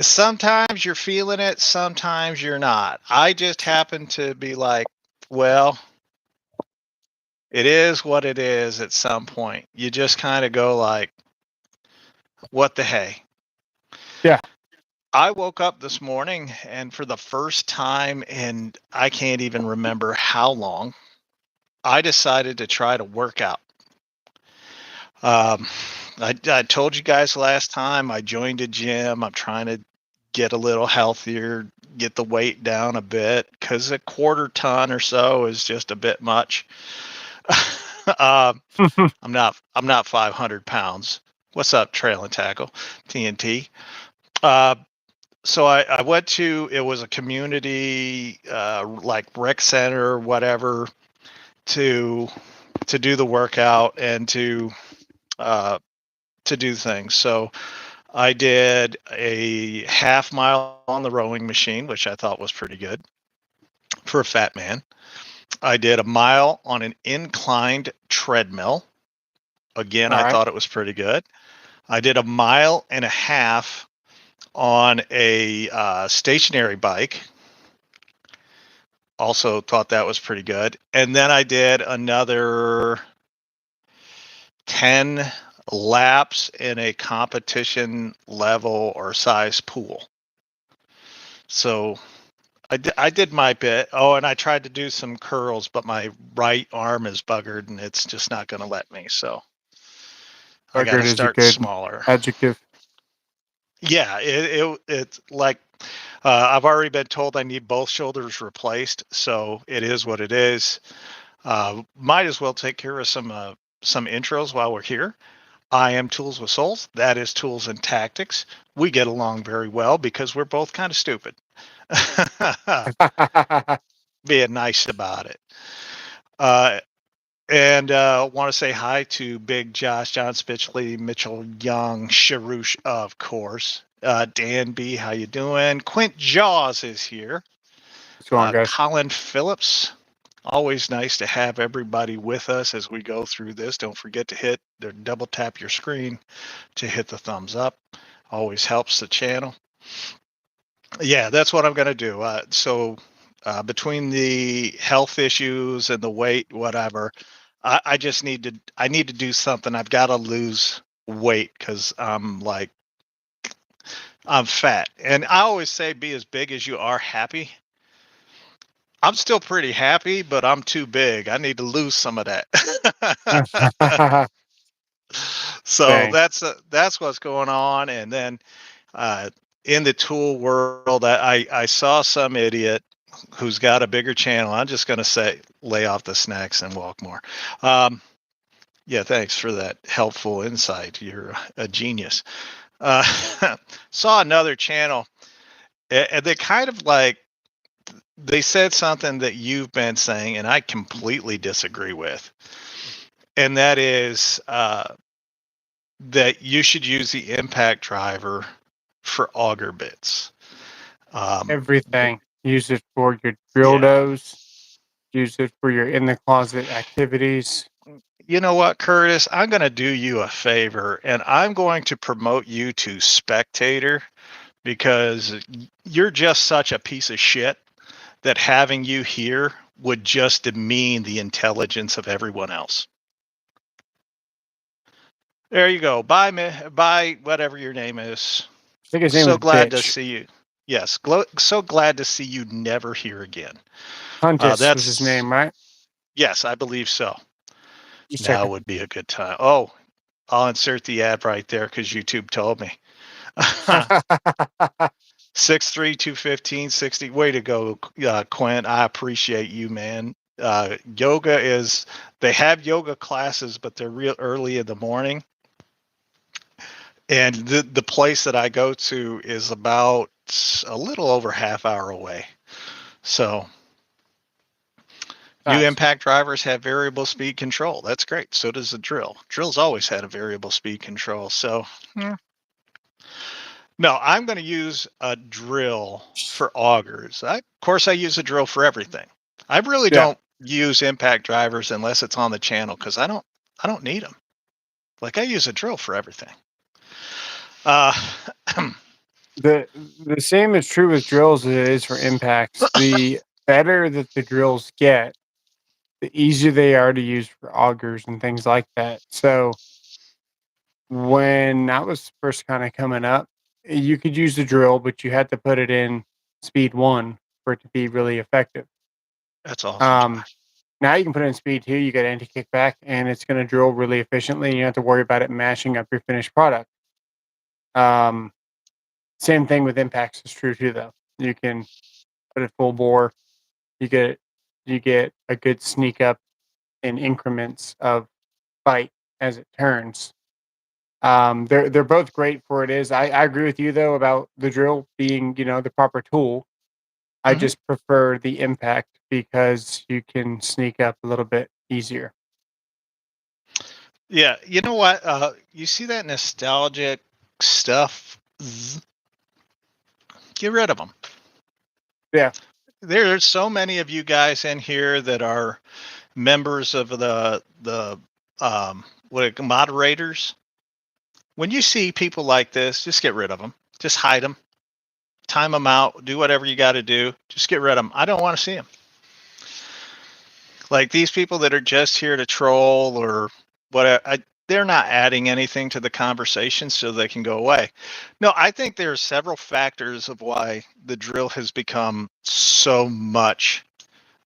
Sometimes you're feeling it, sometimes you're not. I just happen to be like, well, it is what it is at some point. You just kind of go like, what the hey? Yeah. I woke up this morning and for the first time in I can't even remember how long, I decided to try to work out. Um, I told you guys last time I joined a gym. I'm trying to get a little healthier, get the weight down a bit because a quarter ton or so is just a bit much. I'm not 500 pounds. What's up, Trail and Tackle, TNT? Uh, so I went to it was a community like rec center or whatever to do the workout and to do things. So I did a half mile on the rowing machine, which I thought was pretty good for a fat man. I did a mile on an inclined treadmill. Again, All I right. thought it was pretty good. I did a mile and a half on a stationary bike. Also thought that was pretty good. And then I did another 10 laps in a competition level or size pool. So I did my bit. Oh, and I tried to do some curls, but my right arm is buggered and it's just not going to let me. So I got to Buggered is a start good smaller. adjective. Yeah, it's like I've already been told I need both shoulders replaced, so it is what it is. Might as well take care of some intros while we're here. I am Tools with Souls. That is Tools and Tactics. We get along very well because we're both kind of stupid. Being nice about it. Uh, and want to say hi to Big Josh, John Spitchley, Mitchell Young, Sharush, of course. Dan B, how you doing? Quint Jaws is here. What's going on, guys? Colin Phillips. Always nice to have everybody with us as we go through this. Don't forget to hit or double tap your screen to hit the thumbs up. Always helps the channel. Yeah, that's what I'm going to do. So between the health issues and the weight, whatever, I just I need to do something. I've got to lose weight because I'm fat. And I always say be as big as you are happy. I'm still pretty happy, but I'm too big. I need to lose some of that. So Dang. that's what's going on. And then uh, in the tool world, I saw some idiot who's got a bigger channel. I'm just going to say lay off the snacks and walk more. Yeah, thanks for that helpful insight. You're a genius. Uh, saw another channel, and they kind of like they said something that you've been saying, and I completely disagree with, and that is that you should use the impact driver for auger bits. Everything. Use it for your drill Yeah. does. Use it for your in the closet activities. You know what, Curtis? I'm going to do you a favor and I'm going to promote you to spectator because you're just such a piece of shit that having you here would just demean the intelligence of everyone else. There you go. Bye, whatever your name is. I think his name So is glad to Bitch. see you. Yes, so glad to see you never here again. Huntus was his name, right? Yes, I believe so. Just Now checking. would be a good time. Oh, I'll insert the ad right there because YouTube told me. 6'3", 215, 60. Way to go, Quint. I appreciate you, man. Yoga is, they have yoga classes, but they're real early in the morning. And the place that I go to is about a little over half hour away. So new Nice. impact drivers have variable speed control. That's great. So does the drill. Drill's always had a variable speed control. So no, I'm going to use a drill for augers. Of course, I use a drill for everything. I really Yeah. don't use impact drivers unless it's on the channel because I don't need them. Like I use a drill for everything. The same is true with drills as it is for impacts. The better that the drills get, the easier they are to use for augers and things like that. So when that was first kind of coming up, you could use the drill, but you had to put it in speed one for it to be really effective. That's awesome, Um, Josh. Now you can put it in speed two, you get anti kickback, and it's going to drill really efficiently. You don't have to worry about it mashing up your finished product. Um, Same thing with impacts is true too, though. You can put it full bore. You get you get a good sneak up in increments of bite as it turns. They're both great for it is. I agree with you though about the drill being, the proper tool. I Hmm. just prefer the impact because you can sneak up a little bit easier. Yeah, you know what? You see that nostalgic stuff? Get rid of them. Yeah. There's so many of you guys in here that are members of the moderators. When you see people like this, just get rid of them. Just hide them, time them out, do whatever you got to do. Just get rid of them. I don't want to see them. Like these people that are just here to troll or whatever. They're not adding anything to the conversation, so they can go away. No, I think there are several factors of why the drill has become so much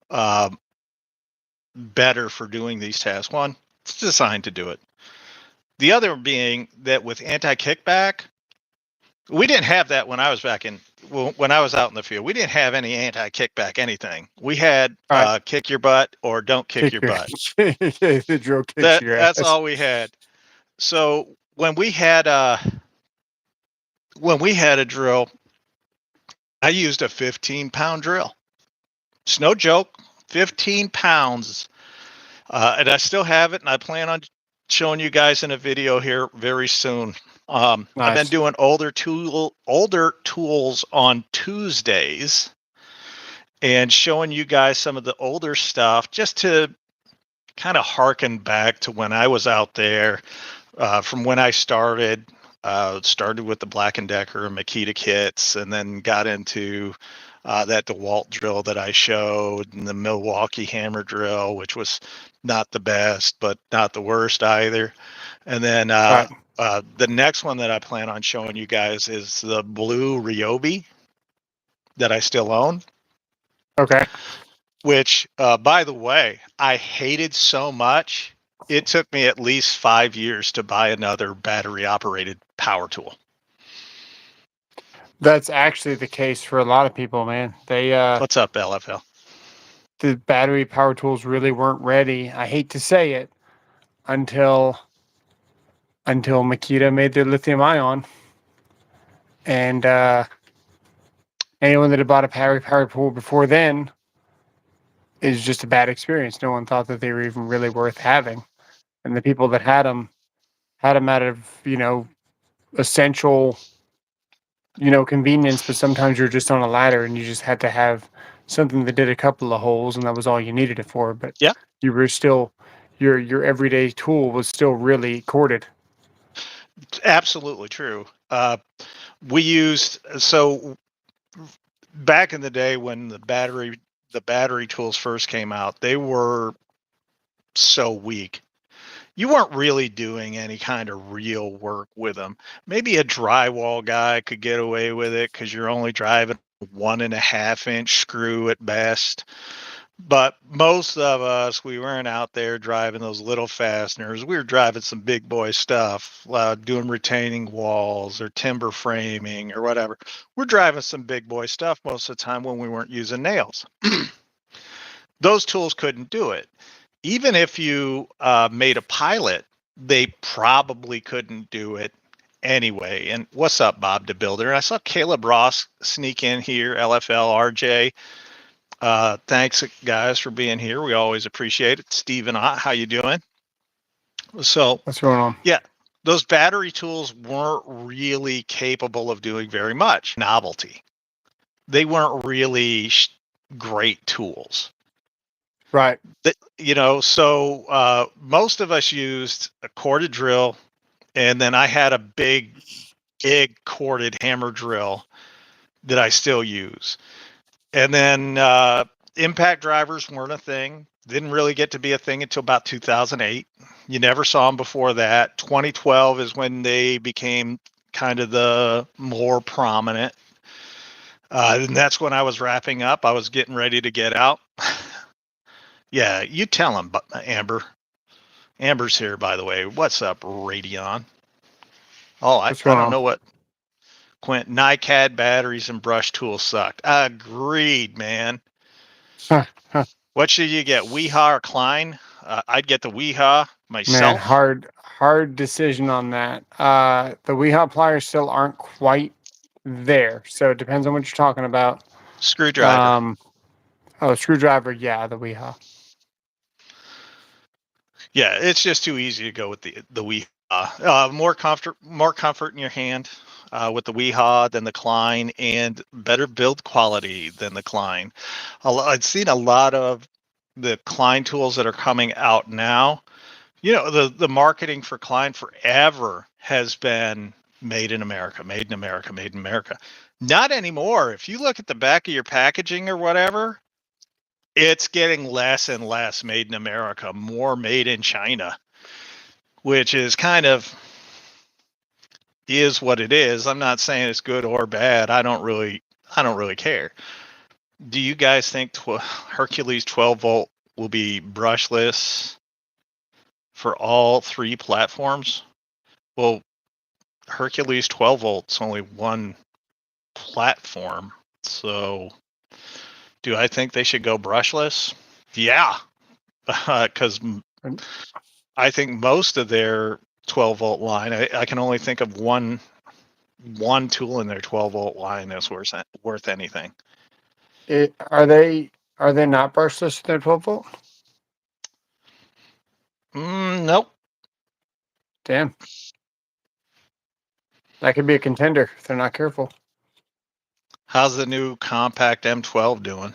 uh, better for doing these tasks. One, it's designed to do it. The other being that with anti-kickback, we didn't have that when I was when I was out in the field. We didn't have any anti-kickback anything. We had All right. kick your butt or don't kick Kick your your butt. the drill kicks your That's ass. all we had. So when we had a drill, I used a 15-pound drill. It's no joke, 15 pounds. And I still have it, and I plan on showing you guys in a video here very soon. I've been Nice. doing older tools on Tuesdays and showing you guys some of the older stuff just to kind of harken back to when I was out there, from when I started. Started with the Black and Decker and Makita kits, and then got into that DeWalt drill that I showed, and the Milwaukee hammer drill, which was not the best, but not the worst either. And then Right. the next one that I plan on showing you guys is the blue ryobi that I still own, Okay. which, by the way, I hated so much. It took me at least 5 years to buy another battery operated power tool. That's actually the case for a lot of people, man. What's up, LFL? The battery power tools really weren't ready. I hate to say it until Makita made their lithium ion, and anyone that had bought a power tool before then is just a bad experience. No one thought that they were even really worth having, and the people that had them out of essential convenience. But sometimes you're just on a ladder and you just had to have something that did a couple of holes, and that was all you needed it for. But Yeah, you were still your everyday tool was still really corded. absolutely true. We used so back in the day when the battery tools first came out, they were so weak. You weren't really doing any kind of real work with them. Maybe a drywall guy could get away with it because you're only driving a 1.5 inch screw at best. But most of us, we weren't out there driving those little fasteners. We were driving some big boy stuff, doing retaining walls or timber framing or whatever. We're driving some big boy stuff most of the time when we weren't using nails. Those tools couldn't do it. Even if you made a pilot, they probably couldn't do it anyway. And what's up, Bob the Builder? I saw Caleb Ross sneak in here, LFL, RJ. Thanks, guys, for being here. We always appreciate it. Stephen, how you doing? So, What's going on? yeah, those battery tools weren't really capable of doing very much. Novelty. They weren't really great tools. Right. So most of us used a corded drill, and then I had a big big corded hammer drill that I still use. And then impact drivers weren't a thing. Didn't really get to be a thing until about 2008. You never saw them before that. 2012 is when they became kind of the more prominent. And that's when I was wrapping up. I was getting ready to get out. Yeah, you tell him, Amber. Amber's here, by the way. What's up, Radeon? Oh, I What's going don't on? know what Quint. NiCad batteries and brush tools sucked. Agreed, man. What should you get, Weehaw or Klein? I'd get the Weehaw Man, myself. hard decision on that. The Weehaw pliers still aren't quite there, so it depends on what you're talking about. Screwdriver. Screwdriver, yeah, the Weehaw. Yeah, it's just too easy to go with the Weehaw. More comfort in your hand with the Weehaw than the Klein, and better build quality than the Klein. I've seen a lot of the Klein tools that are coming out now. You know, the marketing for Klein forever has been made in America, made in America, made in America. Not anymore. If you look at the back of your packaging or whatever, it's getting less and less made in America, more made in China, which is kind of is what it is. I'm not saying it's good or bad. I don't really care. Do you guys think Hercules 12 volt will be brushless for all three platforms? Well, Hercules 12 volts only one platform, so do I think they should go brushless? Yeah, because I think most of their 12 volt line, I can only think of one tool in their 12 volt line that's worth anything. Are they not brushless with their 12 volt? Nope. Damn. That could be a contender if they're not careful. How's the new compact M12 doing?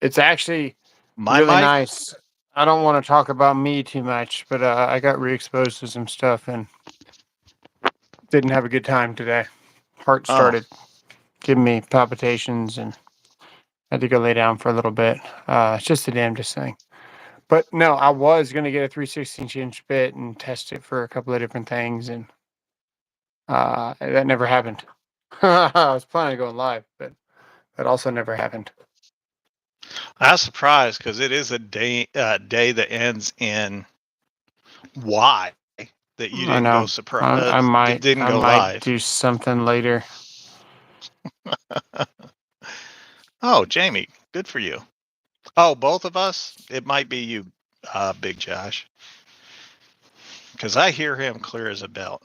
It's actually My really mic? nice. I don't want to talk about me too much, but I got re-exposed to some stuff and didn't have a good time today. Heart started giving me palpitations and had to go lay down for a little bit. It's just the damnedest thing. But no, I was going to get a 3/16-inch bit and test it for a couple of different things, and that never happened. I was planning on going live, but that also never happened. I was surprised because it is a day that ends in Y that you I didn't know. go I might live. do something later. Oh, Jamie, good for you. Oh, both of us? It might be you, Big Josh. Because I hear him clear as a bell.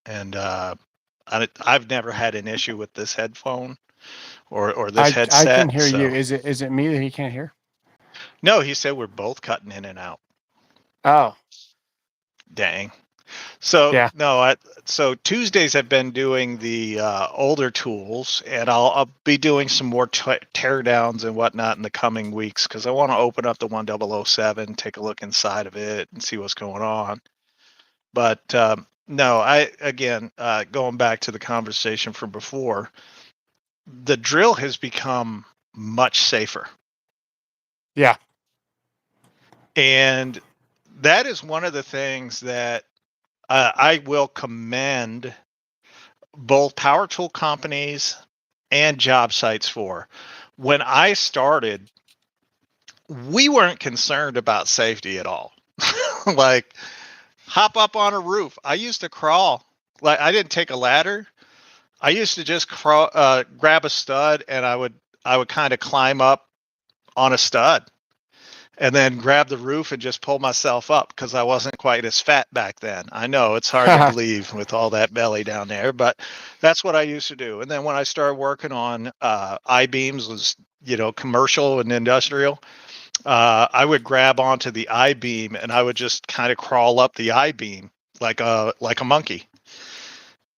And I've never had an issue with this headphone or this headset. I can hear so. you. Is it me that he can't hear? No, he said we're both cutting in and out. Oh, Dang. So yeah. no, so Tuesdays I've been doing the older tools, and I'll be doing some more tear downs and whatnot in the coming weeks because I want to open up the 1007, take a look inside of it, and see what's going on. But no, going back to the conversation from before, the drill has become much safer. Yeah. And that is one of the things that I will commend both power tool companies and job sites for. When I started, we weren't concerned about safety at all. Like, hop up on a roof. I used to crawl. Like, I didn't take a ladder. I used to just crawl, grab a stud, and I would kind of climb up on a stud and then grab the roof and just pull myself up because I wasn't quite as fat back then. I know it's hard to believe with all that belly down there, but that's what I used to do. And then when I started working on I-beams, was commercial and industrial, I would grab onto the I-beam and I would just kind of crawl up the I-beam like a monkey,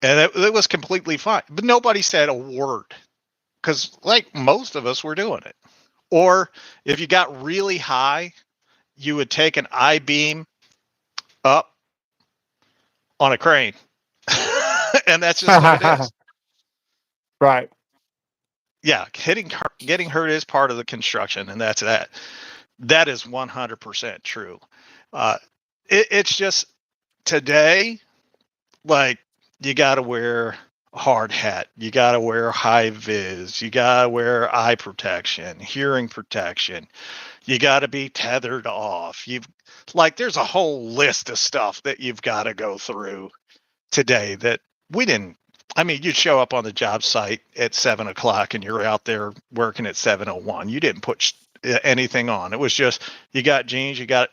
and it was completely fine. But nobody said a word because, like, most of us were doing it. Or if you got really high, you would take an I-beam up on a crane. And that's just what it is. Right. Yeah, getting hurt is part of the construction, and that's that. That is 100% true. Uh, it's just today, like, you got to wear a hard hat, you got to wear high vis, you got to wear eye protection, hearing protection, you got to be tethered off. There's a whole list of stuff that you've got to go through today that we didn't. I mean, you'd show up on the job site at 7 o'clock and you're out there working at 7:01. You didn't put anything on. It was just, you got jeans, you got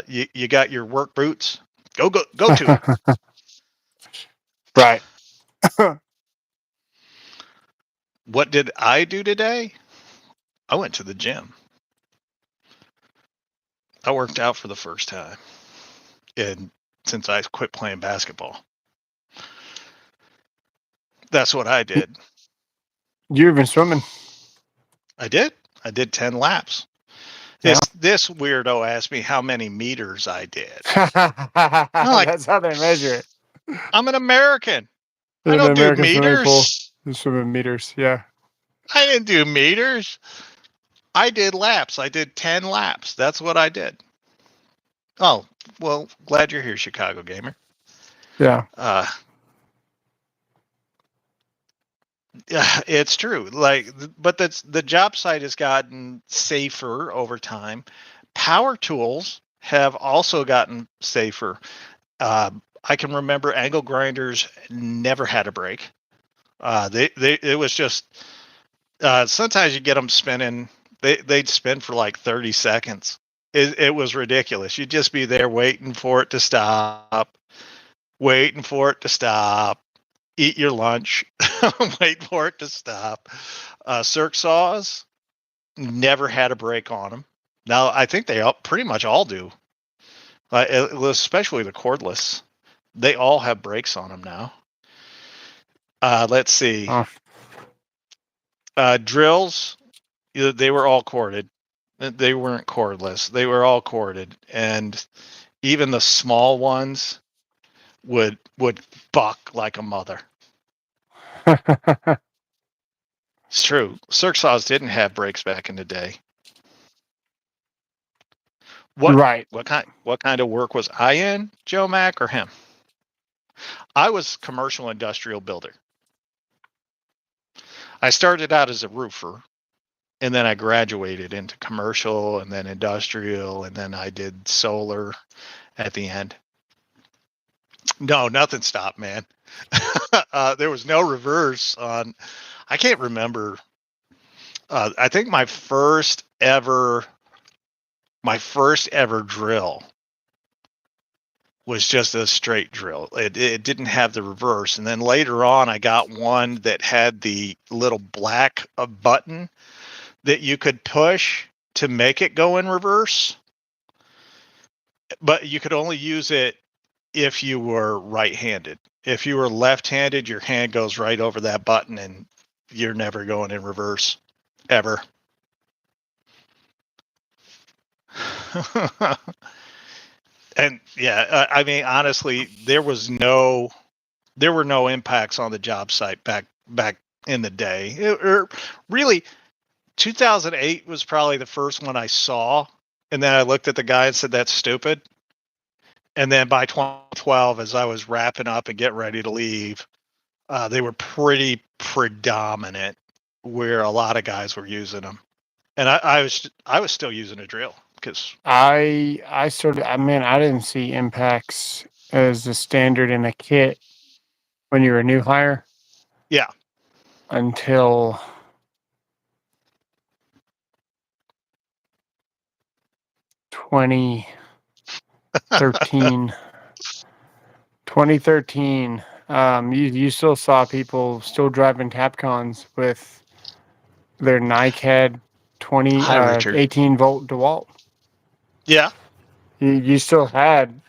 you got your work boots. Go to it. Right. What did I do today? I went to the gym. I worked out for the first time, and since I quit playing basketball, that's what I did. You've been swimming. I did. I did 10 laps. Yeah. This weirdo asked me how many meters I did. I'm like, that's how they measure it. I'm an American. I In don't the do American swimming pool, meters. you swim in meters. Yeah. I didn't do meters. I did laps. I did 10 laps. That's what I did. Oh, well, glad you're here, Chicago gamer. Yeah. Yeah, it's true. But the job site has gotten safer over time. Power tools have also gotten safer. I can remember angle grinders never had a brake. It was just sometimes you get them spinning. They'd spin for like 30 seconds. It was ridiculous. You'd just be there waiting for it to stop, eat your lunch, wait for it to stop. Circ saws never had a brake on them. Now I think they pretty much all do, especially the cordless. They all have brakes on them now. Let's see. Drills, they were all corded. They weren't cordless. They were all corded, and even the small ones would buck like a mother. It's true. Circ saws didn't have brakes back in the day. Right. What kind of work was I in, Joe Mack or him? I was commercial industrial builder. I started out as a roofer, and then I graduated into commercial and then industrial, and then I did solar at the end. No, nothing stopped, man. There was no reverse on. I can't remember. I think my first ever drill was just a straight drill. It didn't have the reverse. And then later on, I got one that had the little black button that you could push to make it go in reverse. But you could only use it if you were right-handed. If you were left-handed, your hand goes right over that button and you're never going in reverse, ever. And yeah, I mean, honestly, there were no impacts on the job site back in the day. Really, 2008 was probably the first one I saw, and then I looked at the guy and said, "That's stupid." And then by 2012, as I was wrapping up and getting ready to leave, they were pretty predominant where a lot of guys were using them, and I was still using a drill. Because I didn't see impacts as the standard in a kit when you were a new hire. Yeah. Until 2013. 2013. You still saw people still driving Tapcons with their NiCad 18 volt DeWalt. Yeah. You still had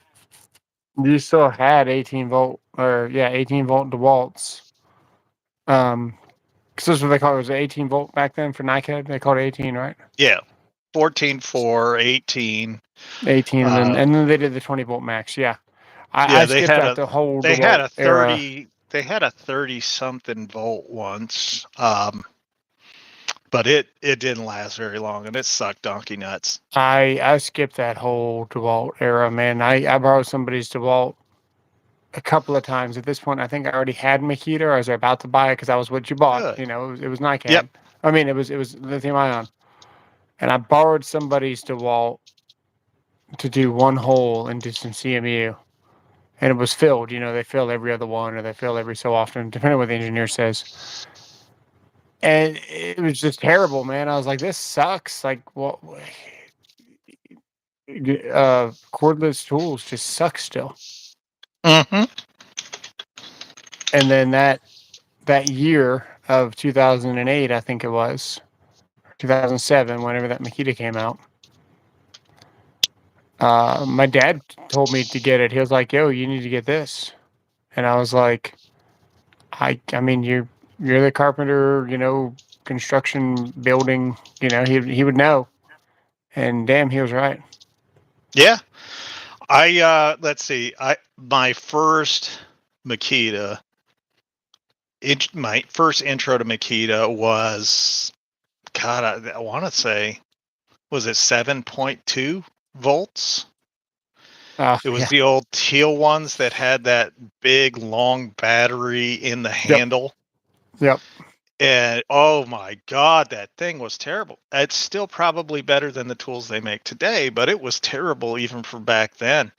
18 volt 18 volt DeWalts. Because that's what they call it. Was it 18 volt back then for NiCad? They called it 18, right? Yeah. 14.4, 18. 18, and then they did the 20 volt max. Yeah. I skipped out the whole they DeWalt had a 30 era. they had a 30-something volt once, but it didn't last very long, and it sucked donkey nuts. I skipped that whole DeWalt era, man. I borrowed somebody's DeWalt a couple of times. At this point, I think I already had Makita, or I was about to buy it because that was what you bought. Good. You know, it was Yep. NiCad. I mean, it was lithium ion, and I borrowed somebody's DeWalt to do one hole and do some CMU, and it was filled. You know, they fill every other one, or they fill every so often, depending on what the engineer says. And it was just terrible, man. I was like, this sucks. Like, what? Cordless tools just suck still. Mm-hmm. And then that year of 2008, I think it was 2007, whenever that Makita came out. My dad told me to get it. He was like, "Yo, you need to get this," and I was like, "I mean, you're the carpenter, you know, construction, building, you know, he would know." And damn, he was right. Yeah. Let's see. My first Makita, my first intro to Makita was, God, I want to say, was it 7.2 volts? It was Yeah. the old teal ones that had that big long battery in the handle. Yep. And oh my God, that thing was terrible. It's still probably better than the tools they make today, but it was terrible even for back then.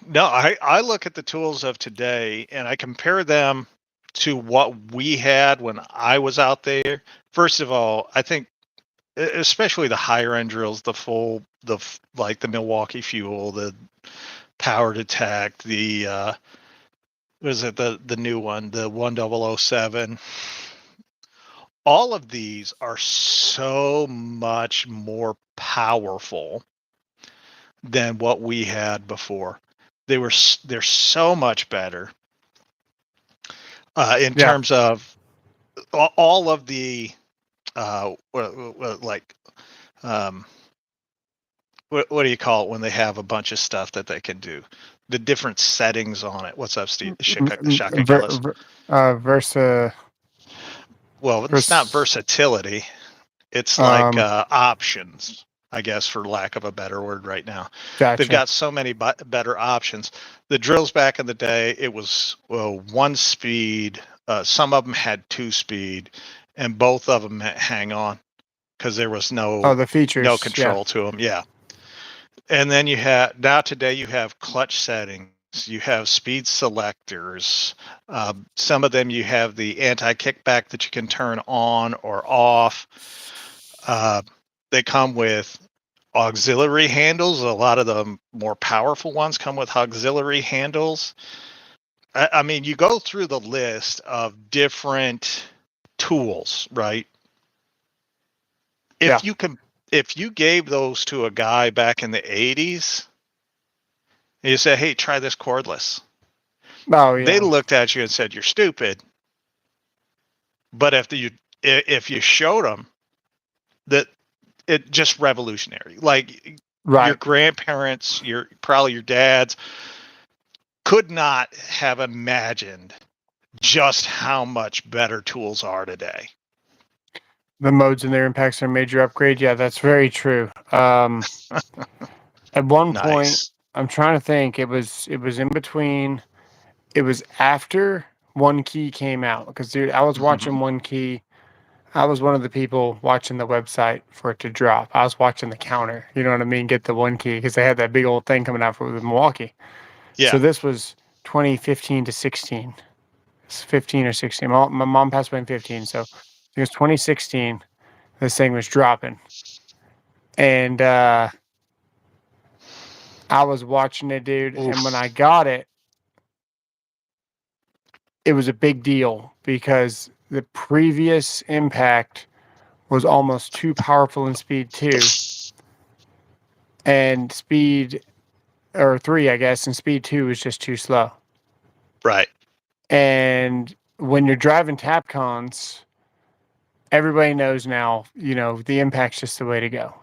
No, I look at the tools of today and I compare them to what we had when I was out there. First of all, I think especially the higher end drills, like the Milwaukee Fuel, the Power Detect, the was it the new one, the 1007. All of these are so much more powerful than what we had before. They're so much better in terms of all of the like what do you call it when they have a bunch of stuff that they can do? The different settings on it. What's up, Steve? Shaka Gillis. Versa. Well, it's not versatility. It's like options, I guess, for lack of a better word right now. Gotcha. They've got so many better options. The drills back in the day, it was one speed. Some of them had 2-speed, and both of them hang on because there was the features, no control to them. Yeah. And then today you have clutch settings. You have speed selectors. Some of them you have the anti-kickback that you can turn on or off. They come with auxiliary handles. A lot of the more powerful ones come with auxiliary handles. I mean, you go through the list of different tools, right? If you gave those to a guy back in the 80s, and you said, "Hey, try this cordless." Oh, yeah. They looked at you and said, "You're stupid." But if you showed them that it just revolutionary, like your grandparents, probably your dads could not have imagined just how much better tools are today. The modes and their impacts are a major upgrade. Yeah, that's very true. At one point, I'm trying to think, it was in between. It was after One Key came out, because dude, I was watching One Key. I was one of the people watching the website for it to drop. I was watching the counter, you know what I mean, get the One Key, because they had that big old thing coming out for Milwaukee. Yeah. So this was 2015 to 16. It's 15 or 16. My mom passed away in 15, so it was 2016. This thing was dropping, and I was watching it, dude. Oof. And when I got it, it was a big deal because the previous impact was almost too powerful in speed 2, and speed 3, I guess, and speed 2 was just too slow. Right. And when you're driving Tapcons, everybody knows now, you know, the impact's just the way to go.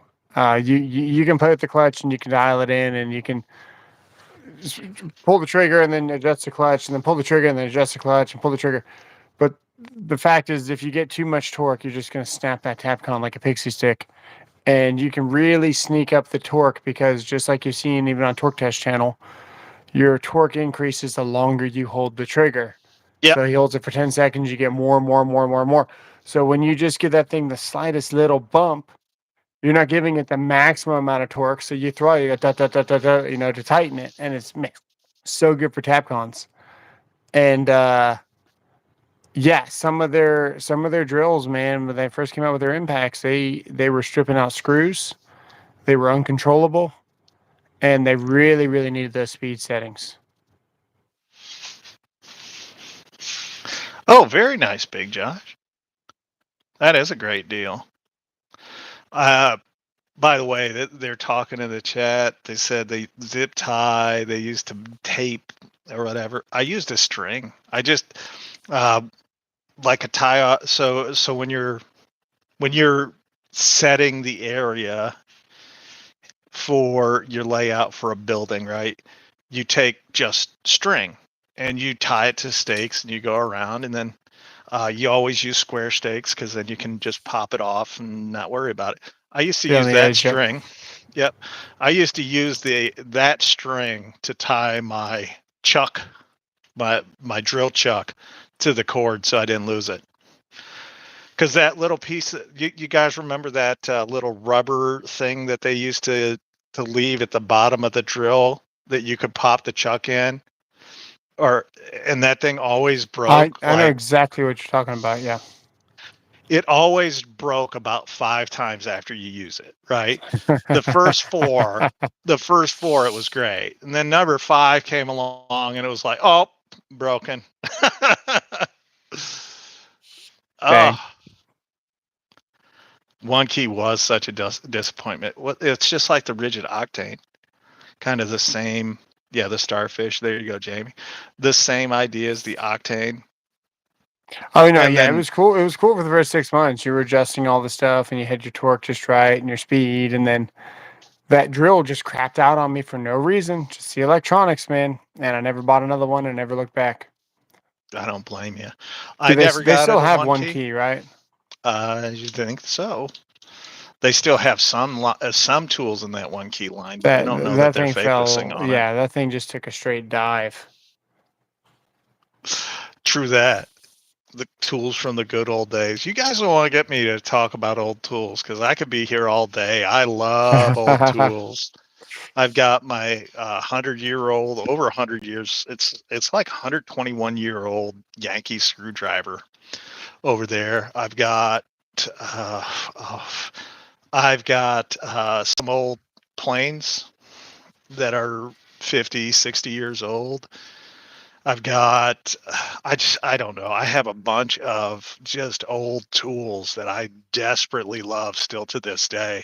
You can play with the clutch and you can dial it in and you can pull the trigger and then adjust the clutch, and then pull the trigger and then adjust the clutch and pull the trigger. But the fact is, if you get too much torque, you're just going to snap that Tapcon like a pixie stick. And you can really sneak up the torque because, just like you've seen even on Torque Test channel, your torque increases the longer you hold the trigger. Yep. So he holds it for 10 seconds, you get more and more and more and more and more. So when you just give that thing the slightest little bump, you're not giving it the maximum amount of torque. So you throw it, to tighten it. And it's so good for Tapcons. And yeah, some of their drills, man, when they first came out with their impacts, they were stripping out screws. They were uncontrollable, and they really, really needed those speed settings. Oh, very nice, Big Josh. That is a great deal. By the way, they're talking in the chat. They said they zip tie. They used to tape or whatever. I used a string. I just like a tie. So when you're setting the area for your layout for a building, right? You take just string and you tie it to stakes and you go around, and then you always use square stakes because then you can just pop it off and not worry about it. I used to use that string. Yep. I used to use that string to tie my chuck, my drill chuck, to the cord so I didn't lose it. Because that little piece, you guys remember that little rubber thing that they used to leave at the bottom of the drill that you could pop the chuck in? And that thing always broke. I know exactly what you're talking about, yeah. It always broke about 5 times after you use it, right? The first four, it was great. And then number 5 came along and it was like, oh, broken. Oh, One Key was such a disappointment. It's just like the rigid octane, kind of the same. Yeah, the Starfish. There you go, Jamie. The same idea as the octane. Oh no, yeah, it was cool. It was cool for the first 6 months. You were adjusting all the stuff, and you had your torque just right and your speed, and then that drill just crapped out on me for no reason. Just the electronics, man. And I never bought another one and never looked back. I don't blame you. They still have one key, right? You think so? They still have some tools in that one key line, but I don't know that they're thing focusing on it. Yeah, that thing just took a straight dive. True that. The tools from the good old days. You guys don't want to get me to talk about old tools because I could be here all day. I love old tools. I've got my 100-year-old, over 100 years. It's like 121-year-old Yankee screwdriver over there. I've got some old planes that are 50, 60 years old. I've got, I don't know. I have a bunch of just old tools that I desperately love still to this day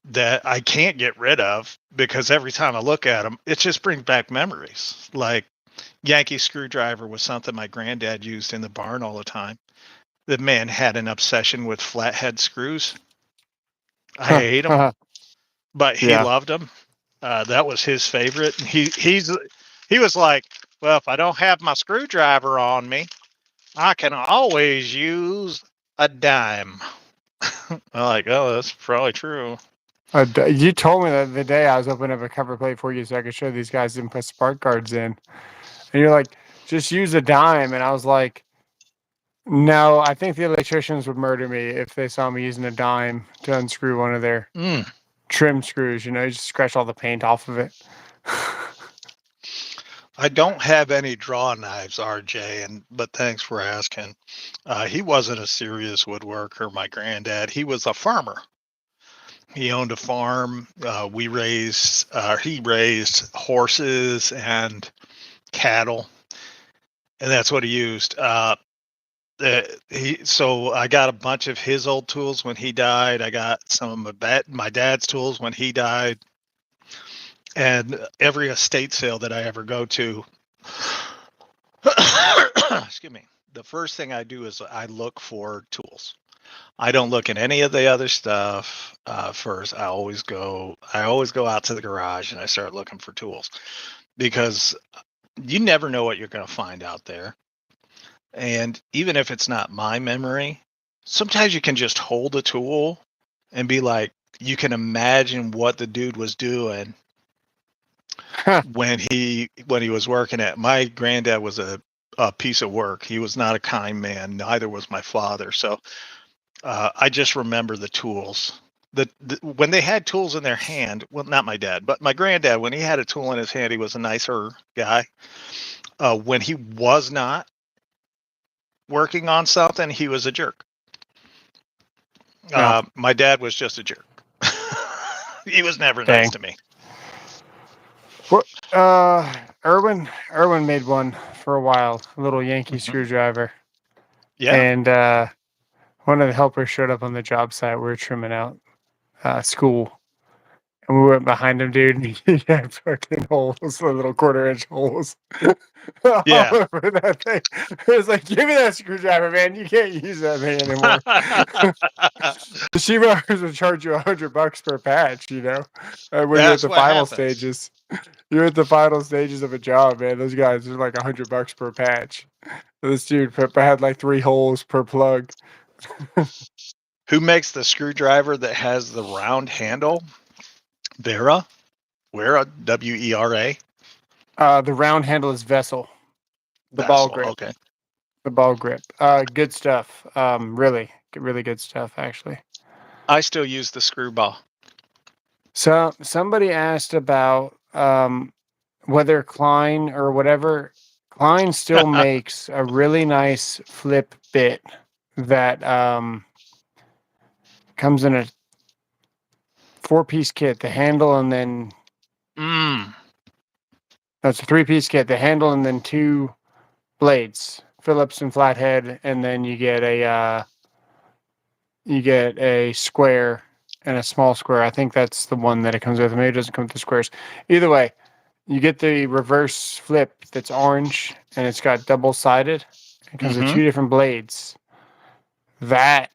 that I can't get rid of because every time I look at them, it just brings back memories. Like Yankee screwdriver was something my granddad used in the barn all the time. The man had an obsession with flathead screws. I hate them, but he loved them. That was his favorite. He was like, well, if I don't have my screwdriver on me, I can always use a dime. I'm like, oh, that's probably true. You told me that the day I was opening up a cover plate for you so I could show these guys didn't put spark guards in. And you're like, just use a dime. And I was like, no, I think the electricians would murder me if they saw me using a dime to unscrew one of their trim screws. You just scratch all the paint off of it. I don't have any draw knives, RJ, but thanks for asking. He wasn't a serious woodworker, my granddad. He was a farmer. He owned a farm. He raised horses and cattle, and that's what he used. So I got a bunch of his old tools when he died. I got some of my dad's tools when he died. And every estate sale that I ever go to, excuse me, the first thing I do is I look for tools. I don't look at any of the other stuff first. I always go out to the garage and I start looking for tools. because you never know what you're going to find out there. And even if it's not my memory, sometimes you can just hold a tool and be like, you can imagine what the dude was doing when he was working at. My granddad was a piece of work. He was not a kind man. Neither was my father. So I just remember the tools. When they had tools in their hand, well, not my dad, but my granddad, when he had a tool in his hand, he was a nicer guy. When he was not working on something, he was a jerk. No. My dad was just a jerk. He was never Dang. nice to me. What? Irwin made one for a while, a little Yankee screwdriver. Yeah. And one of the helpers showed up on the job site. We were trimming out school. And we went behind him, dude, and he had fucking holes, little 1/4-inch holes. Yeah. All over that thing. It was like, give me that screwdriver, man. You can't use that thing anymore. The shoemakers would charge you $100 per patch, when you're at That's the what final happens. stages. You're at the final stages of a job, man. Those guys are like $100 per patch. This dude had like 3 holes per plug. Who makes the screwdriver that has the round handle? Wera, Wera. The round handle is Vessel. The ball grip. Okay. The ball grip. Good stuff. Really good stuff, actually. I still use the screwball. So somebody asked about whether Klein or whatever. Klein still makes a really nice flip bit that comes in a 4-piece kit. The handle and then that's a 3-piece kit. The handle and then 2 blades, Phillips and flathead, and then you get a square and a small square. I think that's the one that it comes with. Maybe it doesn't come with the squares. Either way, you get the reverse flip that's orange and it's got double-sided. It comes with 2 different blades. That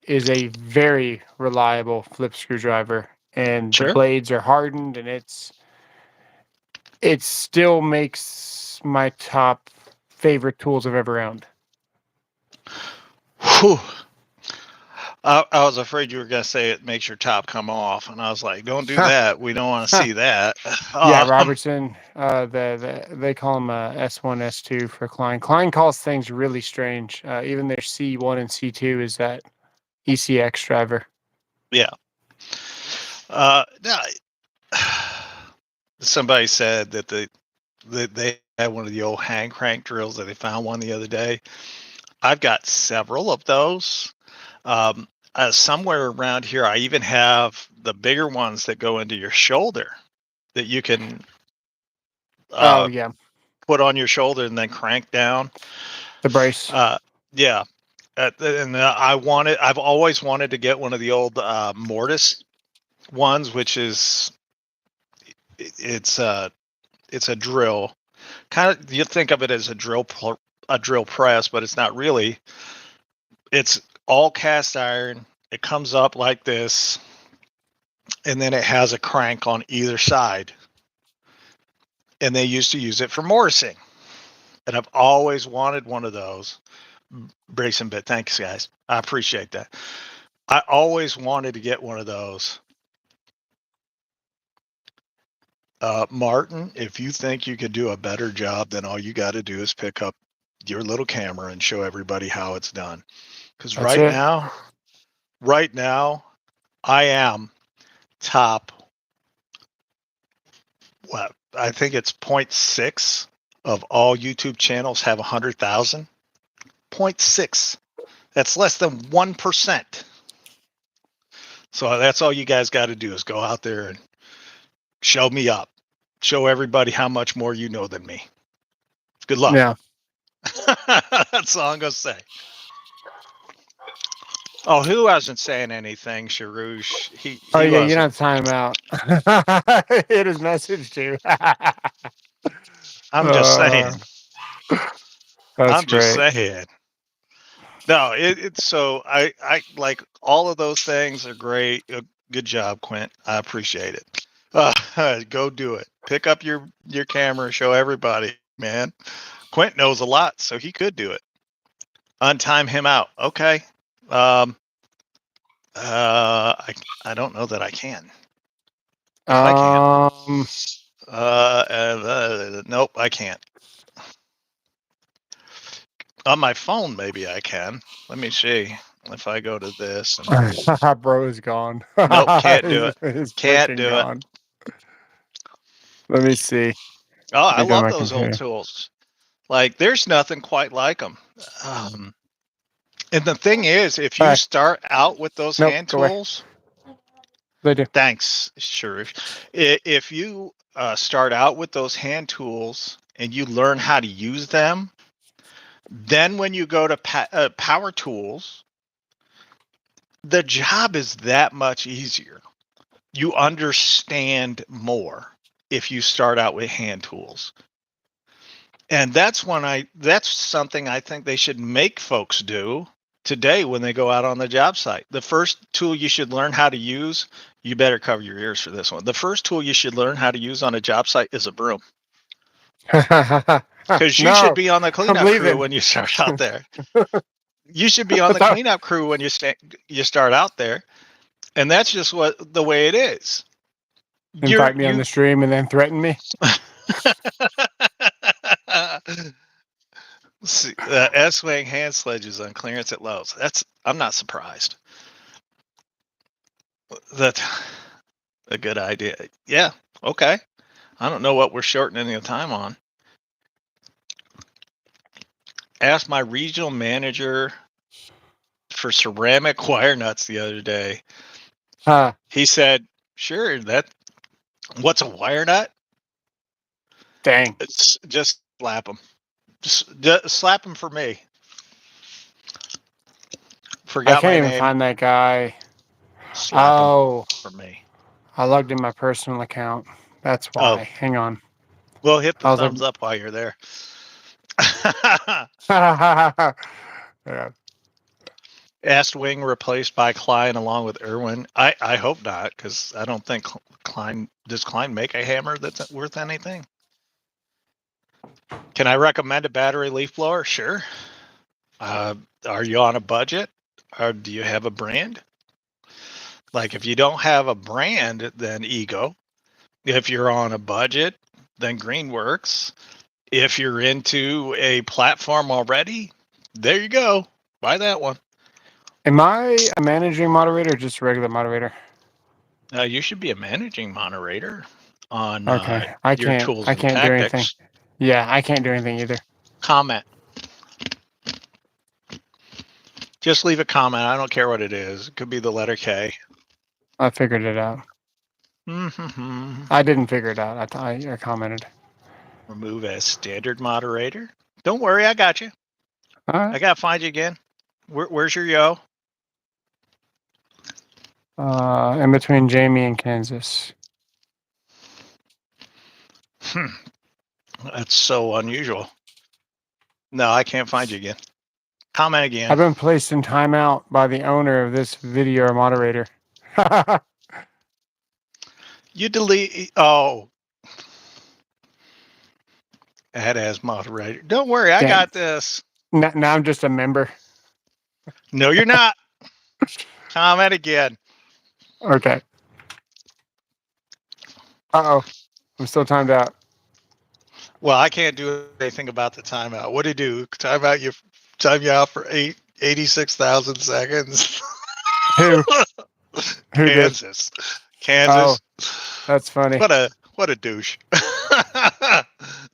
is a very reliable flip screwdriver, and the blades are hardened, and it still makes my top favorite tools I've ever owned. Whew. I was afraid you were going to say it makes your top come off, and I was like, don't do that. We don't want to see that. Yeah, Robertson, they call them S1, S2 for Klein. Klein calls things really strange. Even their C1 and C2 is that ECX driver. Yeah. Somebody said that they had one of the old hand crank drills that they found one the other day. I've got several of those. Somewhere around here, I even have the bigger ones that go into your shoulder that you can put on your shoulder and then crank down. The brace. Yeah. And I've always wanted to get one of the old mortise ones, which is it's a drill. Kind of, you think of it as a drill press, but it's not really. It's all cast iron. It comes up like this, and then it has a crank on either side. And they used to use it for mortising. And I've always wanted one of those. Brace and bit. Thanks, guys. I appreciate that. I always wanted to get one of those. Martin, if you think you could do a better job, then all you got to do is pick up your little camera and show everybody how it's done. Because right now, I am top, I think it's 0.6 of all YouTube channels have 100,000. 0.6. That's less than 1%. So that's all you guys got to do is go out there and show me up. Show everybody how much more you know than me. Good luck. Yeah. That's all I'm going to say. Oh, who hasn't saying anything, Sharouche? You're not time out. Hit his message too. I'm just saying. That's just great. saying. No, it's so I like all of those things are great. Good job, Quint. I appreciate it. Go do it. Pick up your camera, show everybody, man. Quint knows a lot, so he could do it. Untime him out. Okay. I don't know that I can. But I can. Nope, I can't. On my phone, maybe I can. Let me see if I go to this. And... Bro is gone. Nope, can't do it. He's Can't do gone. Let me see. Oh, I love those old tools. Like, there's nothing quite like them. And the thing is, if you start out with those hand tools, they do. Thanks, sure. If you start out with those hand tools and you learn how to use them, then when you go to power tools, the job is that much easier. You understand more if you start out with hand tools. And that's something I think they should make folks do today when they go out on the job site. The first tool you should learn how to use, you better cover your ears for this one. The first tool you should learn how to use on a job site is a broom. Because you should be on the cleanup crew when you start out there. You should be on the cleanup crew when you start out there. And that's just the way it is. Invite me on the stream and then threaten me. See, S-Wing hand sledges on clearance at Lowe's. I'm not surprised. That's a good idea. Yeah, okay. I don't know what we're shortening the time on. Asked my regional manager for ceramic wire nuts the other day. He said, sure, what's a wire nut? Dang. It's just slap them. Just slap them for me. Forgot I can't my even name. find that guy. Slap him for me. I logged in my personal account. That's why. Oh. Hang on. Well, hit the thumbs up while you're there. Yeah. Asked Wing replaced by Klein along with Irwin. I hope not, because I don't think does Klein make a hammer that's worth anything? Can I recommend a battery leaf blower? Sure. Are you on a budget? Or do you have a brand? Like, if you don't have a brand, then Ego. If you're on a budget, then Greenworks. If you're into a platform already, there you go. Buy that one. Am I a managing moderator or just a regular moderator? You should be a managing moderator on your tools I and can't tactics. do anything. Yeah, I can't do anything either. Comment. Just leave a comment. I don't care what it is. It could be the letter K. I figured it out. I didn't figure it out. I commented. Remove as standard moderator. Don't worry, I got you. All right. I gotta find you again. Where's your yo? In between Jamie and Kansas. That's so unusual. No, I can't find you again. Comment again. I've been placed in timeout by the owner of this video moderator. You delete. Oh. Add as moderator. Don't worry, I got this. Now I'm just a member. No, you're not. Comment again. Okay. Uh-oh. I'm still timed out. Well, I can't do anything about the timeout. What do you do? Time you out for 86,000 seconds. Who Kansas. Did? Kansas. Oh, that's funny. What a douche.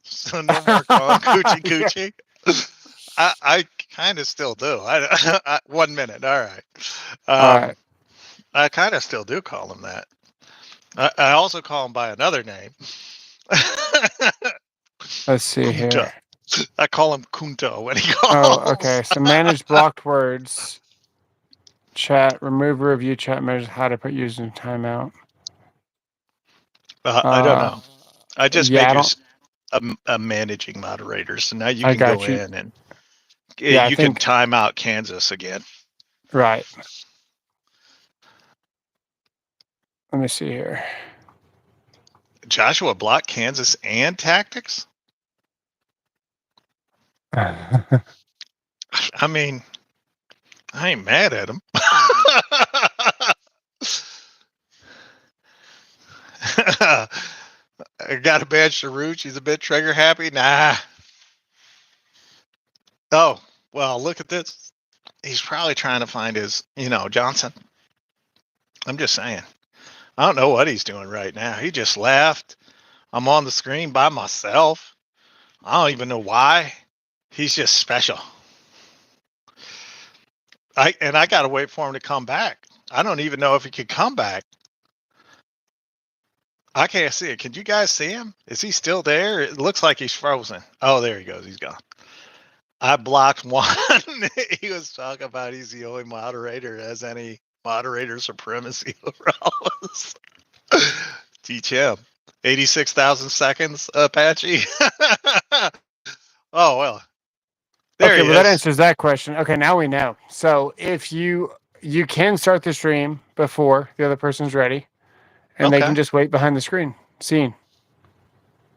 So no more calling coochie. Yeah. I kind of still do. 1 minute. All right. All right. I kind of still do call him that. I also call him by another name. Let's see Kunta. here. I call him Kunta when he calls. Oh, okay. So manage blocked words. Chat. Remove review chat measures. How to put users in timeout. I don't know. I just made you a managing moderator, so now you can go in and you can time out Kansas again. Right. Let me see here. Joshua blocked Kansas and tactics. I mean, I ain't mad at him. I got a badge to root. She's a bit trigger happy. Nah. Oh, well, look at this. He's probably trying to find his, Johnson. I'm just saying. I don't know what he's doing right now. He just left. I'm on the screen by myself. I don't even know why. He's just special. I got to wait for him to come back. I don't even know if he could come back. I can't see it. Can you guys see him? Is he still there? It looks like he's frozen. Oh, there he goes. He's gone. I blocked one. He was talking about he's the only moderator that has any moderator supremacy over us. Teach him. 86,000 seconds, Apache. Oh, well. There okay, he well, that is. answers that question. Okay, now we know. So if you can start the stream before the other person's ready, and they Okay. can just wait behind the scene.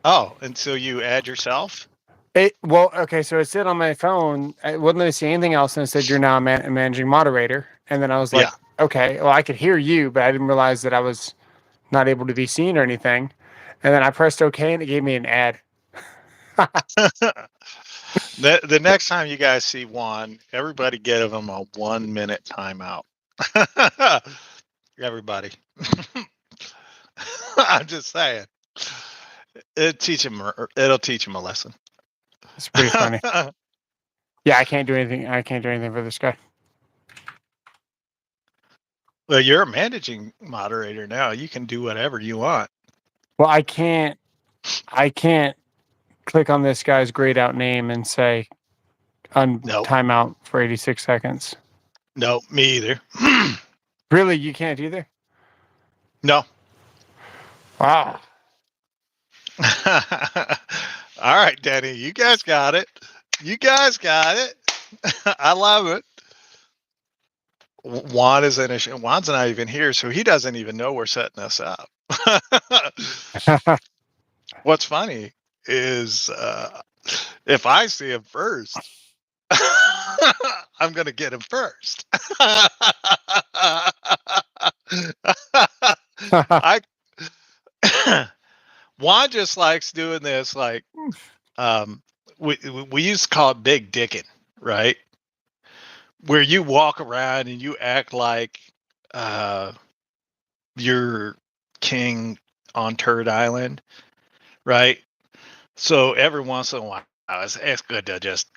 Oh, until you add yourself? Okay, so it said on my phone, I wouldn't let me see anything else, and it said you're now a managing moderator. And then I was like, Yeah. okay, well, I could hear you, but I didn't realize that I was not able to be seen or anything. And then I pressed OK, and it gave me an ad. The next time you guys see Juan, everybody give him a 1 minute timeout. Everybody. I'm just saying. It'll teach him a lesson. It's pretty funny. Yeah, I can't do anything. I can't do anything for this guy. Well, you're a managing moderator now. You can do whatever you want. Well, I can't click on this guy's grayed out name and say Nope. timeout for 86 seconds. Nope, me either. Really, you can't either? No. Wow. All right, Danny, you guys got it. I love it. Juan's not even here, so he doesn't even know we're setting this up. What's funny is if I see him first, I'm going to get him first. Juan just likes doing this, like we used to call it big dicking, right? Where you walk around and you act like you're king on Turd Island, right? So every once in a while, it's good to just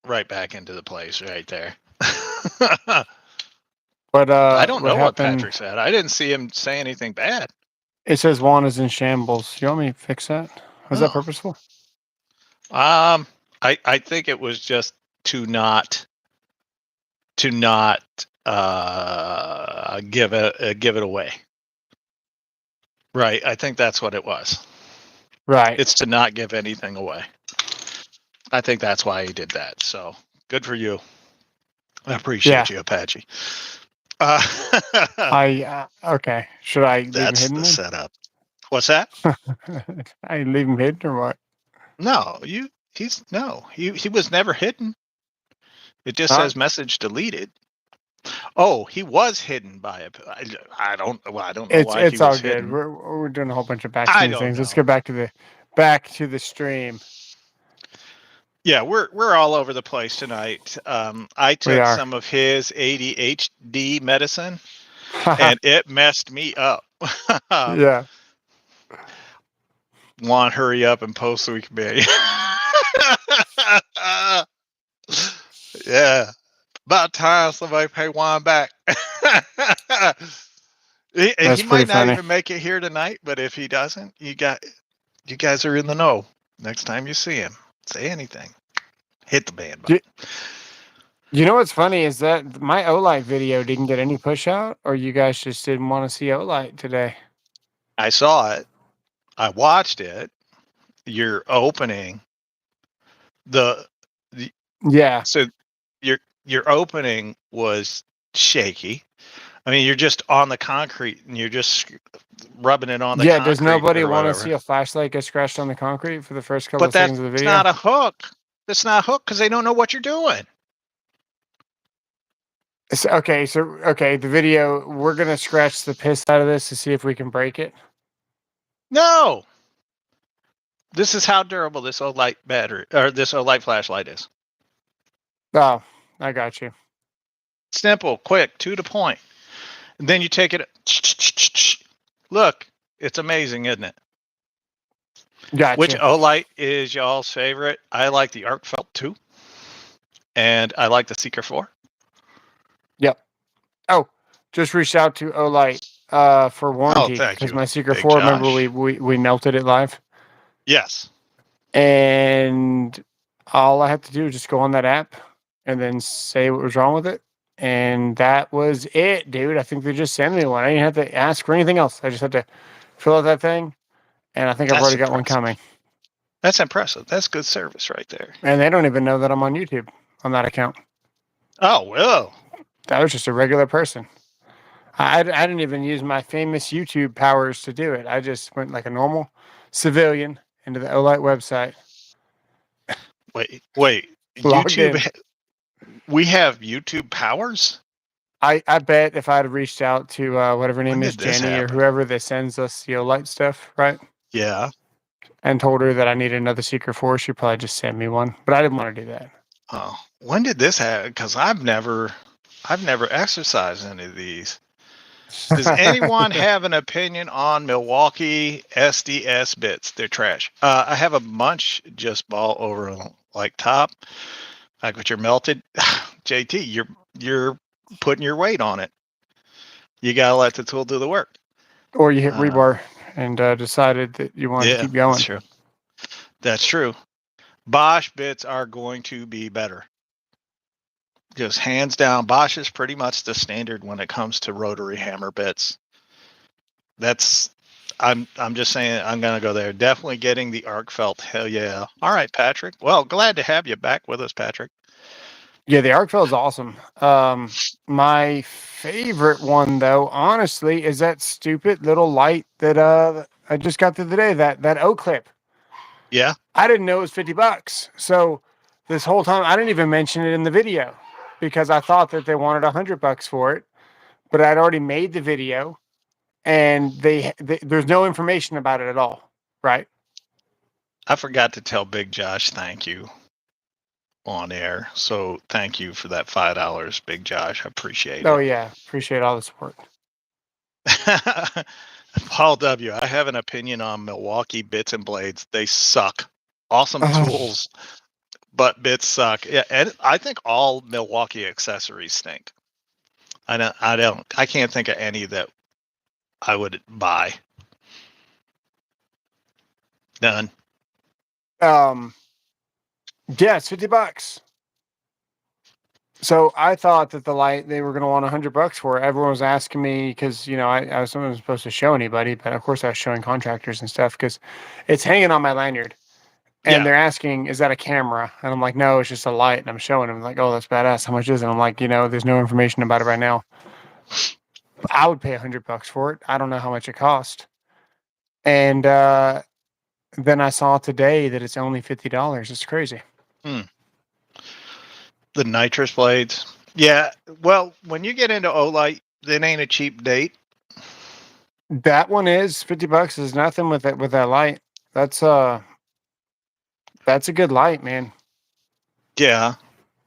right back into the place right there. But I don't know what happened? Patrick said. I didn't see him say anything bad. It says Juan is in shambles. You want me to fix that? Was that purposeful? I think it was just to not give it away. Right. I think that's what it was. Right. It's to not give anything away. I think that's why he did that. So good for you. I appreciate you, Apache. Okay. Should I leave that's him hidden? The setup. What's that? I leave him hidden or what? No, he was never hidden. It just says message deleted. Oh, he was hidden by I don't know why it's he was all hidden. good. We're doing a whole bunch of backstage things. Let's get back to the stream. Yeah, we're all over the place tonight. I took some of his ADHD medicine, and it messed me up. Yeah. Juan, hurry up and post so we can be. Yeah, about time somebody pay Juan back. He might not even make it here tonight, but if he doesn't, you guys are in the know. Next time you see him, say anything. Hit the band button. You know what's funny is that my Olight video didn't get any push out, or you guys just didn't want to see Olight today. I saw it. I watched it. Your opening. Yeah. So your opening was shaky. I mean, you're just on the concrete and you're just rubbing it on the Yeah, does concrete nobody or want to whatever. see a flashlight get scratched on the concrete for the first couple But of that's seconds of the video? not a hook. That's not a hook because they don't know what you're doing. Okay, the video, we're gonna scratch the piss out of this to see if we can break it. No. This is how durable this OLight battery or this OLight flashlight is. Oh, I got you. Simple, quick, to the point. And then you take it. Look, it's amazing, isn't it? Gotcha. Which OLight is y'all's favorite? I like the Arc Felt 2. And I like the Seeker 4. Yep. Oh, just reached out to OLight for warranty because my Seeker 4, remember we melted it live? Yes. And all I have to do is just go on that app and then say what was wrong with it. And that was it, dude. I think they just sent me one. I didn't have to ask for anything else. I just had to fill out that thing. And I think I've already got one coming. That's impressive. That's good service right there. And they don't even know that I'm on YouTube on that account. Oh, well. That was just a regular person. I didn't even use my famous YouTube powers to do it. I just went like a normal civilian into the OLight website. Wait. YouTube. We have YouTube powers? I bet if I'd reached out to whatever her name is, Jenny or whoever that sends us the OLight stuff, right? Yeah. And told her that I needed another Seeker 4, she'd probably just send me one. But I didn't want to do that. Oh, when did this happen? Because I've never exercised any of these. Does anyone have an opinion on Milwaukee SDS bits? They're trash. I have a bunch just ball over like top, like with your melted. JT, you're putting your weight on it. You gotta let the tool do the work. Or you hit rebar and decided that you wanted to keep going. That's true. That's true. Bosch bits are going to be better. Just hands down, Bosch is pretty much the standard when it comes to rotary hammer bits. I'm just saying I'm gonna go there. Definitely getting the Arc Felt. Hell yeah. All right, Patrick. Well, glad to have you back with us, Patrick. Yeah, the Arc Felt is awesome. My favorite one though, honestly, is that stupid little light that I just got the other day, that O clip. Yeah. I didn't know it was $50. So this whole time I didn't even mention it in the video because I thought that they wanted $100 for it, but I'd already made the video and there's no information about it at all, right? I forgot to tell Big Josh thank you on air. So thank you for that $5, Big Josh. I appreciate it. Oh yeah, appreciate all the support. Paul W., I have an opinion on Milwaukee bits and blades. They suck. Awesome tools, but bits suck. Yeah, and I think all Milwaukee accessories stink. I can't think of any that I would buy. None. Yeah, it's $50. So I thought that the light they were going to want $100 for it. Everyone was asking me because I wasn't supposed to show anybody, but of course I was showing contractors and stuff because it's hanging on my lanyard, and they're asking, "Is that a camera?" And I'm like, "No, it's just a light." And I'm showing them like, "Oh, that's badass. How much is it?" And I'm like, there's no information about it right now. I would pay $100 for it. I don't know how much it cost, and then I saw today that it's only $50. It's crazy. The nitrous blades. Yeah. Well, when you get into OLight, it ain't a cheap date. That one is $50 is nothing with that light. That's a good light, man. Yeah.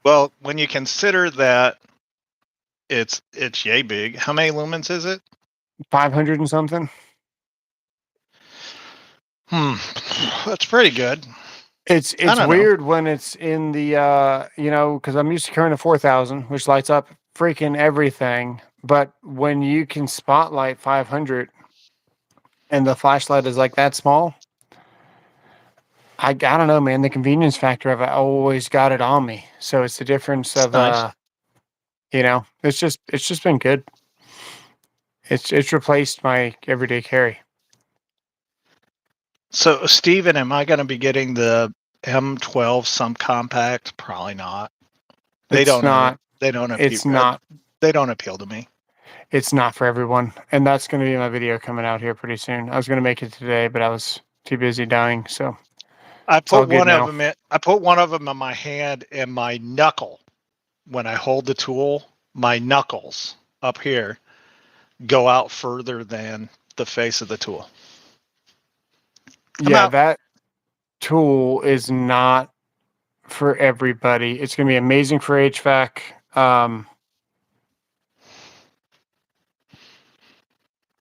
Well, when you consider that it's yay big. How many lumens is it? 500 and something. That's pretty good. It's weird when it's in the because I'm used to carrying a 4000, which lights up freaking everything. But when you can spotlight 500 and the flashlight is like that small, I don't know, man. The convenience factor of it, I always got it on me. So it's the difference of nice. It's just been good. It's replaced my everyday carry. So, Steven, am I going to be getting the M12 subcompact? Probably not. They don't appeal to me. it's not for everyone. And that's going to be my video coming out here pretty soon. I was going to make it today, but I was too busy dying. So I it's all put good one of now. them in. I put one of them in my hand, and my knuckle, when I hold the tool, my knuckles up here go out further than the face of the tool. I'm Yeah, out. that tool is not for everybody. It's going to be amazing for HVAC.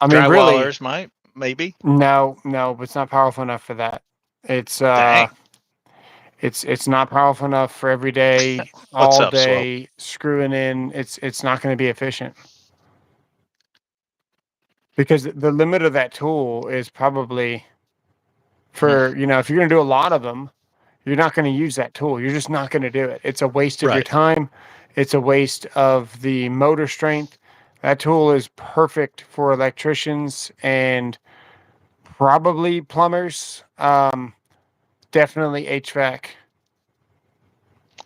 I mean, really, Drywallers might, maybe. no, but it's not powerful enough for that. It's Dang. it's not powerful enough for every day, What's all up, Swope? day screwing in. It's not going to be efficient because the limit of that tool is probably Hmm. for, if you're going to do a lot of them, you're not going to use that tool. You're just not going to do it. It's a waste of your Right. time. It's a waste of the motor strength. That tool is perfect for electricians and probably plumbers. Definitely HVAC,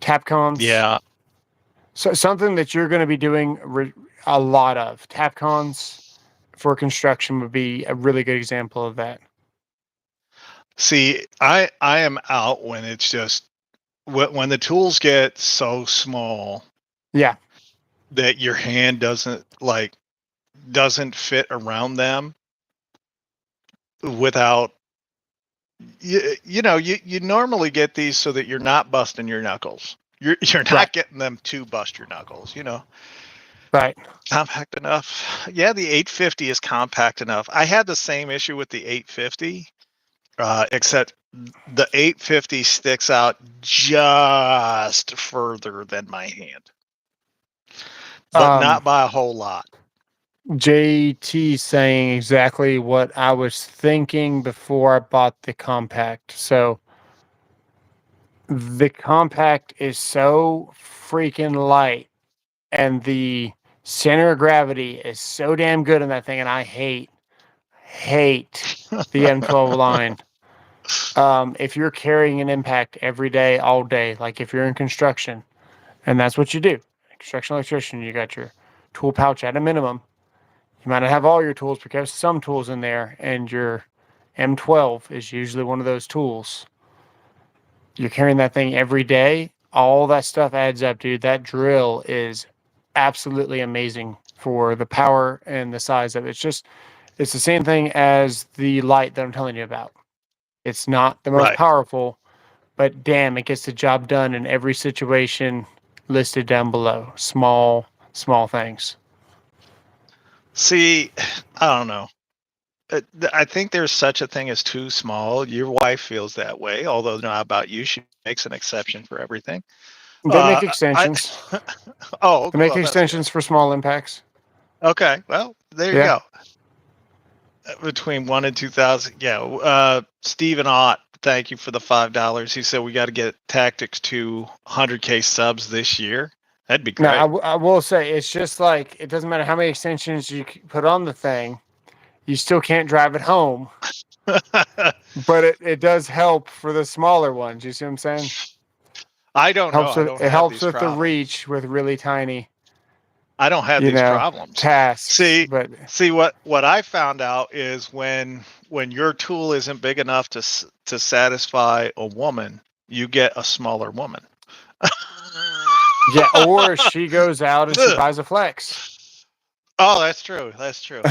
Tapcons. Yeah. So something that you're going to be doing a lot of. Tapcons for construction would be a really good example of that. See, I am out when it's just when the tools get so small Yeah. that your hand doesn't fit around them without you normally get these so that you're not busting your knuckles. You're Right. not getting them to bust your knuckles, Right. compact enough. Yeah, the 850 is compact enough. I had the same issue with the 850, except the 850 sticks out just further than my hand, but Um, not by a whole lot. JT saying exactly what I was thinking before I bought the compact. So the compact is so freaking light and the center of gravity is so damn good in that thing. And I hate the M12 line. If you're carrying an impact every day, all day, like if you're in construction, and that's what you do, construction electrician, you got your tool pouch at a minimum. You might not have all your tools, but you have some tools in there, and your M12 is usually one of those tools. You're carrying that thing every day. All that stuff adds up, dude. That drill is absolutely amazing for the power and the size of it. It's the same thing as the light that I'm telling you about. It's not the most Right. powerful, but damn, it gets the job done in every situation listed down below. Small things. See, I don't know. I think there's such a thing as too small. Your wife feels that way, although not about you. She makes an exception for everything. They make I extensions. oh They make well, that's good. extensions for small impacts. Okay, well there you Yeah. go. Between 1 and 2,000, yeah. Stephen Ott, thank you for the $5. He said we got to get Tactics to 100K subs this year. That'd be Now, great. I will say it's just like it doesn't matter how many extensions you put on the thing, you still can't drive it home. But it does help for the smaller ones. You see what I'm saying? I don't know. I don't It have helps these with the problems. reach with really tiny, I don't have you these know, problems. tasks. See, But see what I found out is when your tool isn't big enough to satisfy a woman, you get a smaller woman. yeah, or she goes out and she buys a flex. Oh, that's true. That's true.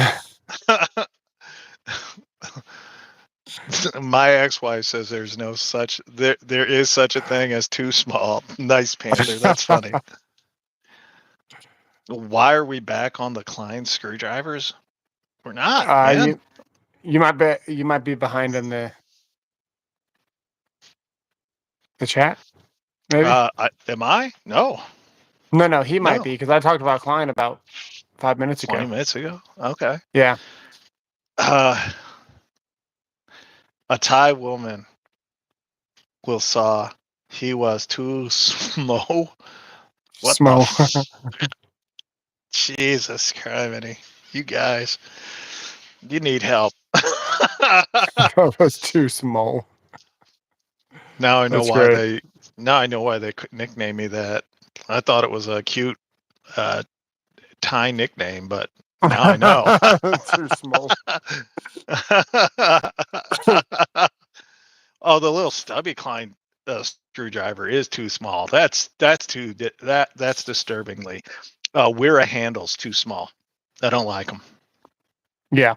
My ex-wife says there is such a thing as too small. Nice, Panther. That's funny. Why are we back on the Klein screwdrivers? We're not, man. You you might be behind on the chat, maybe. Am I? No, No, he might no. be because I talked about Klein about 5 minutes 20 ago. minutes ago. Okay. Yeah. Uh, a Thai woman will saw he was too small. What the? Small. Jesus Christ, you guys, you need help. That was too small. Now I know That's why great. they. Now I know why they nicknamed me that. I thought it was a cute Thai nickname, but Now I know. Too small. Oh, the little stubby Klein screwdriver is too small. That's that's disturbingly. We're a handle's too small. I don't like them. Yeah.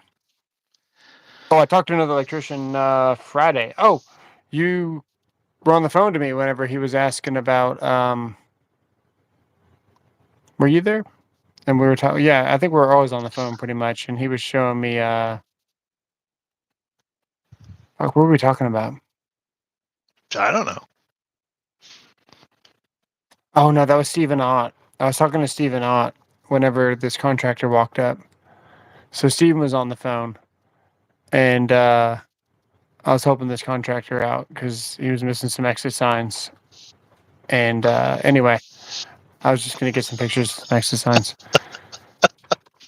Oh, I talked to another electrician Friday. Oh, you were on the phone to me whenever he was asking about. Were you there? And we were talking. Yeah, I think we were always on the phone pretty much. And he was showing me. What were we talking about? I don't know. Oh no, that was Stephen Ott. I was talking to Stephen Ott whenever this contractor walked up. So Stephen was on the phone, and I was helping this contractor out because he was missing some exit signs. And anyway, I was just gonna get some pictures of some exit signs.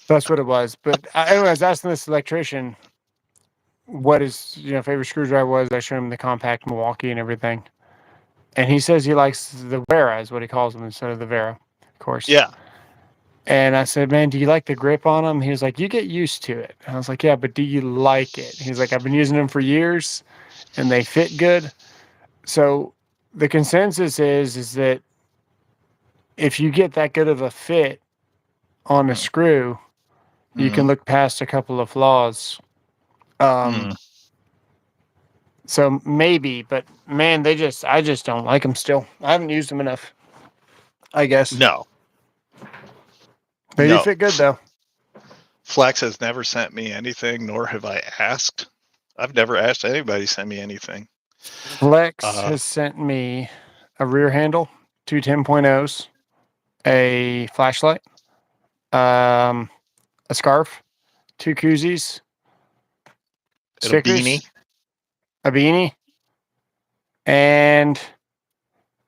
That's what it was. But anyway, I was asking this electrician what his favorite screwdriver was. I showed him the compact Milwaukee and everything, and he says he likes the Vera, is what he calls them instead of the Vera, of course. Yeah. And I said, man, do you like the grip on them? He was like, you get used to it. And I was like, yeah, but do you like it? He's like, I've been using them for years and they fit good. So the consensus is that if you get that good of a fit on a screw, you can look past a couple of flaws. So maybe, but man, I just don't like them still. I haven't used them enough, I guess. No. They do fit good though. Flex has never sent me anything, nor have I asked. I've never asked anybody to send me anything. Flex has sent me a rear handle, 2 10.0s, a flashlight, a scarf, 2 koozies, stickers, a beanie, and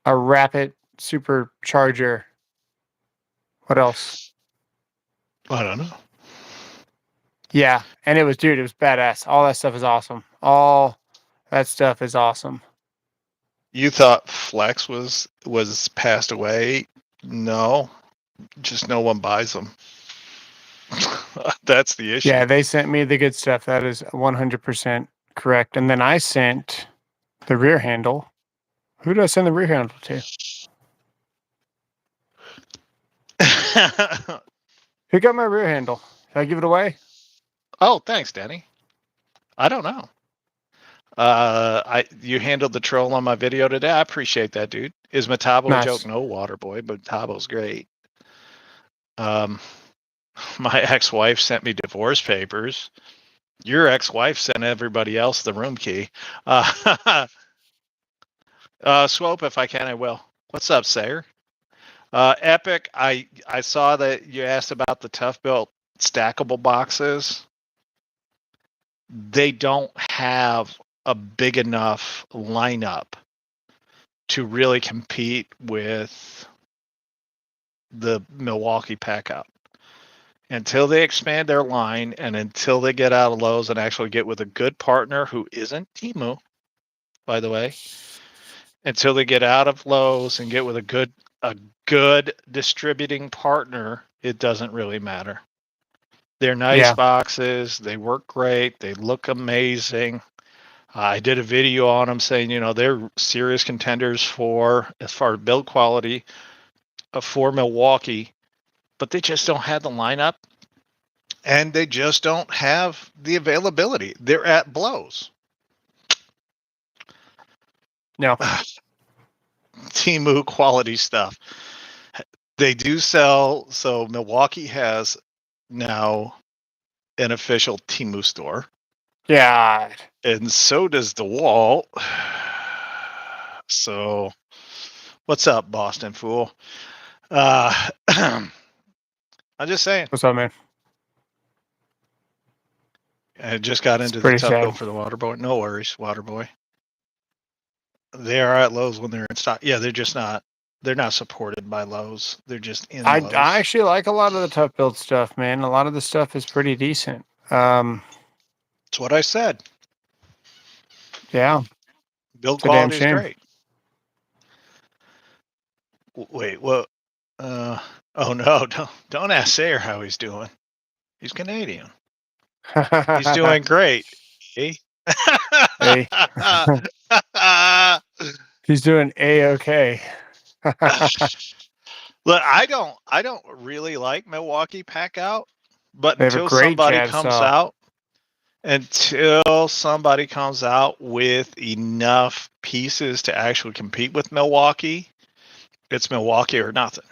a Rapid supercharger. What else? I don't know. Yeah, and it was badass. All that stuff is awesome. All that stuff is awesome. You thought Flex was passed away? No, just no one buys them. That's the issue. Yeah, they sent me the good stuff. That is 100% correct. And then I sent the rear handle. Who did I send the rear handle to? Who got my rear handle? Did I give it away? Oh, thanks, Danny. I don't know. You handled the troll on my video today. I appreciate that, dude. Is Matabo a joke? No, Waterboy, but Matabo's great. My ex-wife sent me divorce papers. Your ex-wife sent everybody else the room key. Swope, if I can, I will. What's up, Sayer? Epic, I saw that you asked about the Tough Built stackable boxes. They don't have a big enough lineup to really compete with the Milwaukee Pack-Out. Until they expand their line and until they get out of Lowe's and actually get with a good partner who isn't Temu, by the way, until they get out of Lowe's and get with a good distributing partner, it doesn't really matter. They're nice boxes. They work great. They look amazing. I did a video on them saying, they're serious contenders as far as build quality, for Milwaukee, but they just don't have the lineup and they just don't have the availability. They're at blows. No. Temu quality stuff. They do sell. So Milwaukee has now an official Temu store. Yeah. And so does dewalt. So what's up, Boston fool? I'm just saying. What's up, man? I just got into the Tough Built for the Waterboy. No worries, Waterboy. They are at Lowe's when they're in stock. Yeah, they're just not. They're not supported by Lowe's. They're just in Lowe's. I actually like a lot of the Tough Built stuff, man. A lot of the stuff is pretty decent. That's what I said. Yeah. Build quality is great. Wait, what? Oh no! Don't ask Sayer how he's doing. He's Canadian. He's doing great. Eh? Hey, he's doing A-okay. Look, I don't really like Milwaukee pack out, but They have a great jab saw. until somebody comes out with enough pieces to actually compete with Milwaukee, it's Milwaukee or nothing.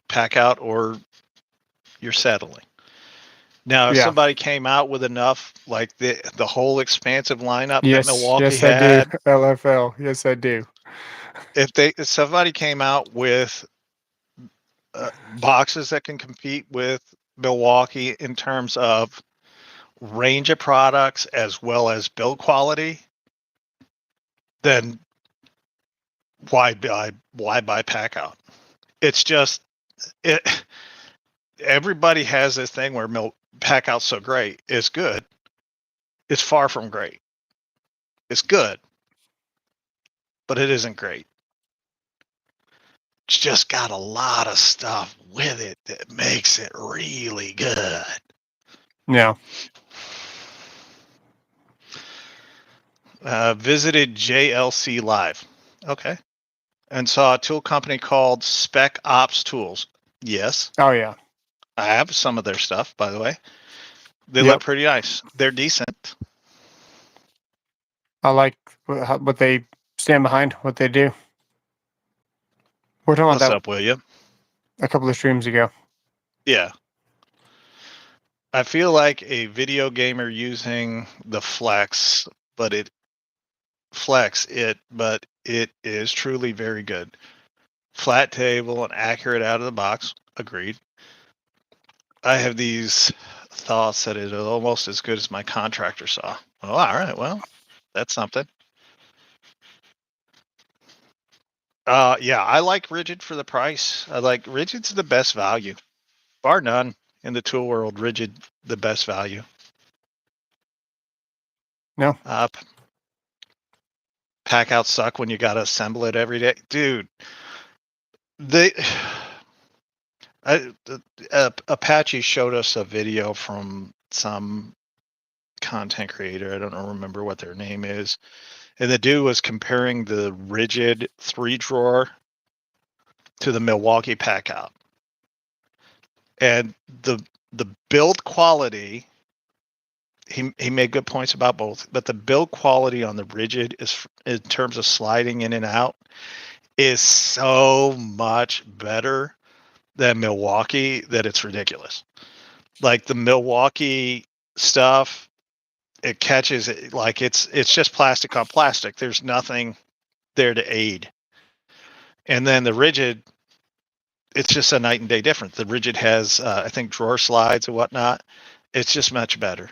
Pack out or you're settling. Now, if Yeah. somebody came out with enough, like the whole expansive lineup that Yes. Milwaukee Yes, I do. had, LFL. Yes, I do. if somebody came out with boxes that can compete with Milwaukee in terms of range of products as well as build quality, then why buy pack out? It's just it. Everybody has this thing where pack out's so great. It's good. It's far from great. It's good, but it isn't great. It's just got a lot of stuff with it that makes it really good. Yeah. Visited JLC Live. Okay. And saw a tool company called Spec Ops Tools. Yes. Oh, yeah. I have some of their stuff, by the way. They Yep. look pretty nice. They're decent. I like what they stand behind, what they do. We're talking What's about up, William? that a couple of streams ago. Yeah. I feel like a video gamer using the but it is truly very good. Flat table and accurate out of the box. Agreed. I have these thoughts that it is almost as good as my contractor saw. Oh, all right. Well, that's something. Yeah, I like Rigid for the price. I like Rigid's the best value, bar none in the tool world. Rigid, the best value. No. Pack out suck when you got to assemble it every day, dude. They Apache showed us a video from some content creator. I don't remember what their name is. And the dude was comparing the Rigid 3-drawer to the Milwaukee pack out. And the build quality, he made good points about both, but the build quality on the Rigid is, in terms of sliding in and out, is so much better than Milwaukee that it's ridiculous. Like the Milwaukee stuff, it catches it like it's just plastic on plastic. There's nothing there to aid. And then the Rigid, it's just a night and day difference. The Rigid has, I think, drawer slides and whatnot. It's just much better.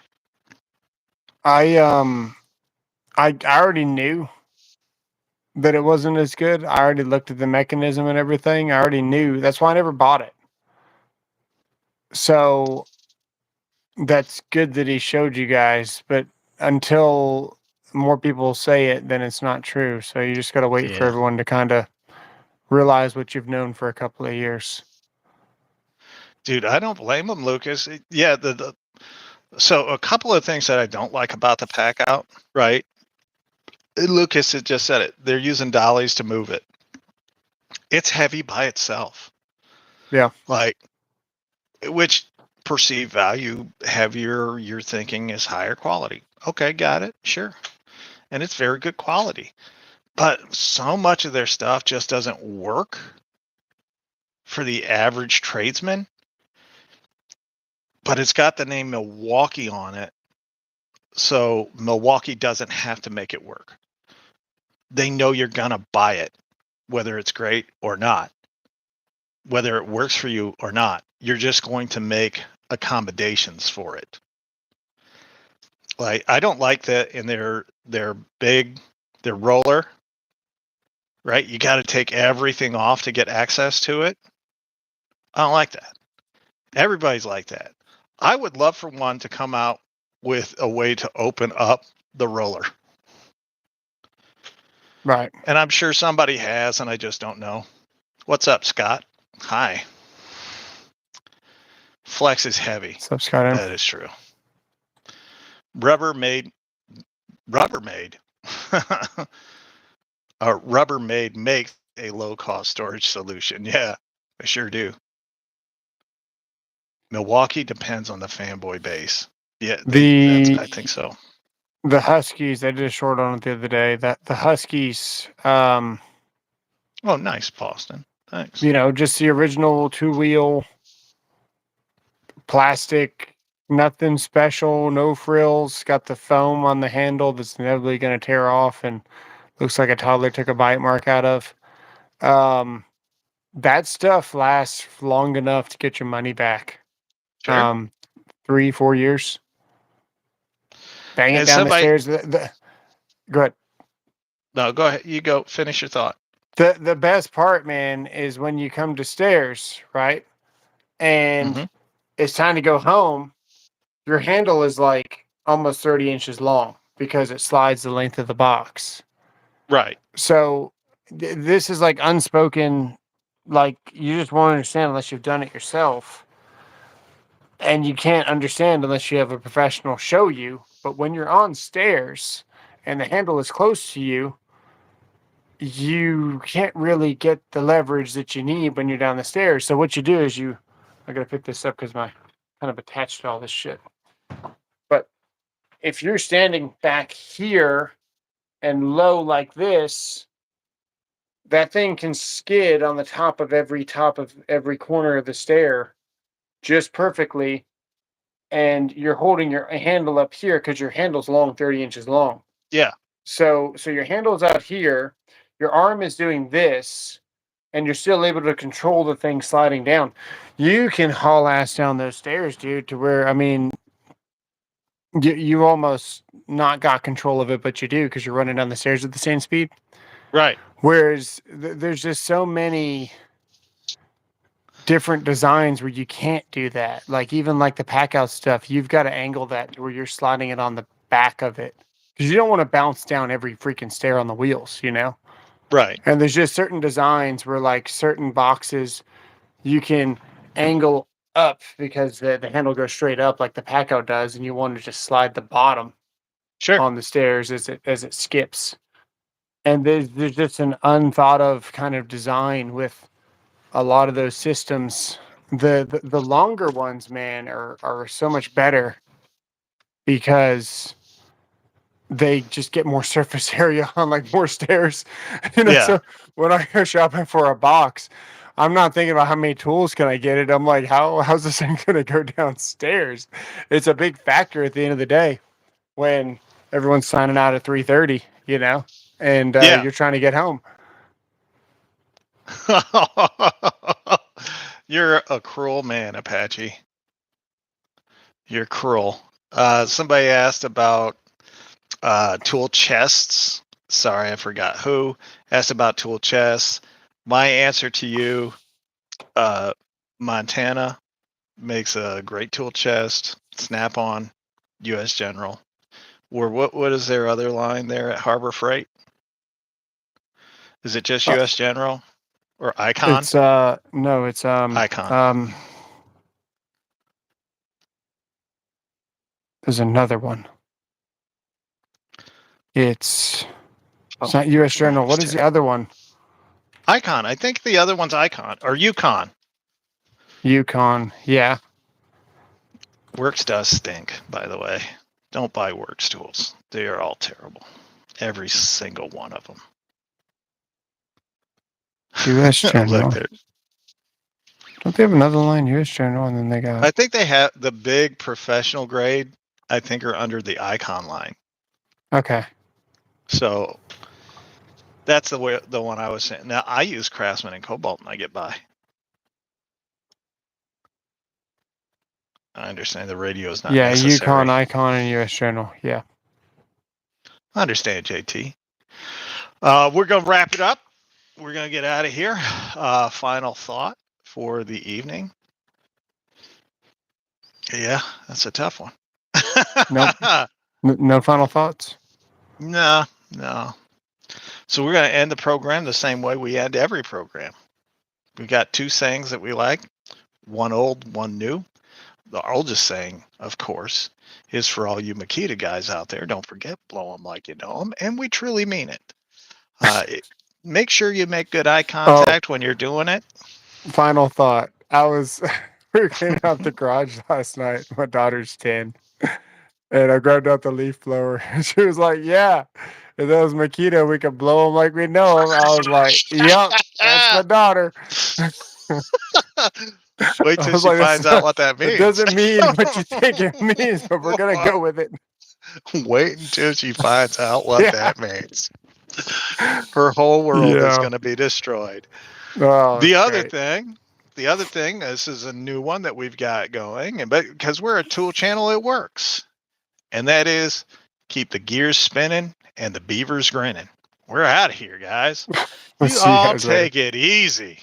I already knew that it wasn't as good. I already looked at the mechanism and everything. I already knew. That's why I never bought it. So that's good that he showed you guys, but until more people say it, then it's not true. So you just got to wait for everyone to kind of realize what you've known for a couple of years. Dude, I don't blame him, Lucas. Yeah, so a couple of things that I don't like about the pack out, right? Lucas had just said it. They're using dollies to move it. It's heavy by itself. Yeah. Like, which perceived value heavier, you're thinking is higher quality. Okay, got it. Sure. And it's very good quality. But so much of their stuff just doesn't work for the average tradesman. But it's got the name Milwaukee on it. So Milwaukee doesn't have to make it work. They know you're going to buy it, whether it's great or not, whether it works for you or not. You're just going to make accommodations for it. Like, I don't like that in their roller, right? You got to take everything off to get access to it. I don't like that. Everybody's like that. I would love for one to come out with a way to open up the roller. Right. And I'm sure somebody has, and I just don't know. What's up, Scott? Hi. Flex is heavy. So Scott, That is true. Rubbermaid. Rubbermaid makes a low-cost storage solution. Yeah, I sure do. Milwaukee depends on the fanboy base. Yeah, I think so. The Huskies, I did a short on it the other day. That the Huskies, Oh, nice, Boston. Thanks. Just the original 2-wheel plastic, nothing special, no frills, got the foam on the handle that's inevitably going to tear off and looks like a toddler took a bite mark out of. That stuff lasts long enough to get your money back. Sure. 3-4 years. Bang it And down the somebody, stairs. Go ahead. no, go ahead. You go. Finish your thought. The best part, man, is when you come to stairs, right? And it's time to go home. Your handle is like almost 30 inches long because it slides the length of the box. Right. So this is like unspoken, like you just won't understand unless you've done it yourself. And you can't understand unless you have a professional show you. But when you're on stairs and the handle is close to you, you can't really get the leverage that you need when you're down the stairs. So what you do is I gotta pick this up because my kind of attached to all this shit. But if you're standing back here and low like this, that thing can skid on the top of every corner of the stair just perfectly. And you're holding your handle up here because your handle's long, 30 inches long. Yeah. So your handle's out here, your arm is doing this, and you're still able to control the thing sliding down. You can haul ass down those stairs, dude, to where, I mean, you almost not got control of it, but you do because you're running down the stairs at the same speed. Right. Whereas there's just so many different designs where you can't do that. Like even like the pack out stuff, you've got to angle that to where you're sliding it on the back of it because you don't want to bounce down every freaking stair on the wheels, Right. And there's just certain designs where like certain boxes you can angle up because the handle goes straight up like the pack out does, and you want to just slide the bottom Sure. on the stairs as it skips. And there's just an unthought of kind of design with a lot of those systems. The longer ones, man, are so much better because they just get more surface area on like more stairs. Yeah. So when I go shopping for a box, I'm not thinking about how many tools can I get it. I'm like, how's this thing gonna go downstairs? It's a big factor at the end of the day when everyone's signing out at 3:30, and Yeah. you're trying to get home. You're a cruel man, Apache. You're cruel. Somebody asked about tool chests. Sorry, I forgot who asked about tool chests. My answer to you, Montana makes a great tool chest. Snap-on, U.S. General. Or what is their other line there at Harbor Freight? Is it just U.S. General or Icon? It's no, it's Icon. There's another one. It's not U.S. General. What is the other one? Icon. I think the other one's Icon or Yukon. Yukon. Yeah. Works does stink, by the way. Don't buy Works tools. They are all terrible. Every single one of them. U.S. General. Look, don't they have another line, U.S. General, and then they got... I think they have the big professional grade, I think, are under the Icon line. Okay. So that's the one I was saying. Now, I use Craftsman and Cobalt and I get by. I understand the radio is not necessary. Yukon, Icon, and U.S. General. Yeah. I understand, JT. We're going to wrap it up. We're going to get out of here. Final thought for the evening. Yeah, that's a tough one. Nope. No final thoughts? No. So we're going to end the program the same way we end every program. We got two sayings that we like, one old, one new. the oldest saying, of course, is for all you Makita guys out there, don't forget, blow them like you know them. And we truly mean it. Make sure you make good eye contact when you're doing it. Final thought. We were cleaning out the garage last night. My daughter's 10. And I grabbed out the leaf blower. And she was like, yeah, if that was Makita, we could blow them like we know them. I was like, yep, that's my daughter. Wait I till was she like, finds out what that it means. doesn't mean what you think it means, but we're going to go with it. Wait until she finds out what Yeah. that means. Her whole world is Yeah. going to be destroyed. Oh, The that's other great. thing, this is a new one that we've got going, and but because we're a tool channel, it works. And that is keep the gears spinning and the beavers grinning. We're out of here, guys. We'll You see you all guys later. take it easy.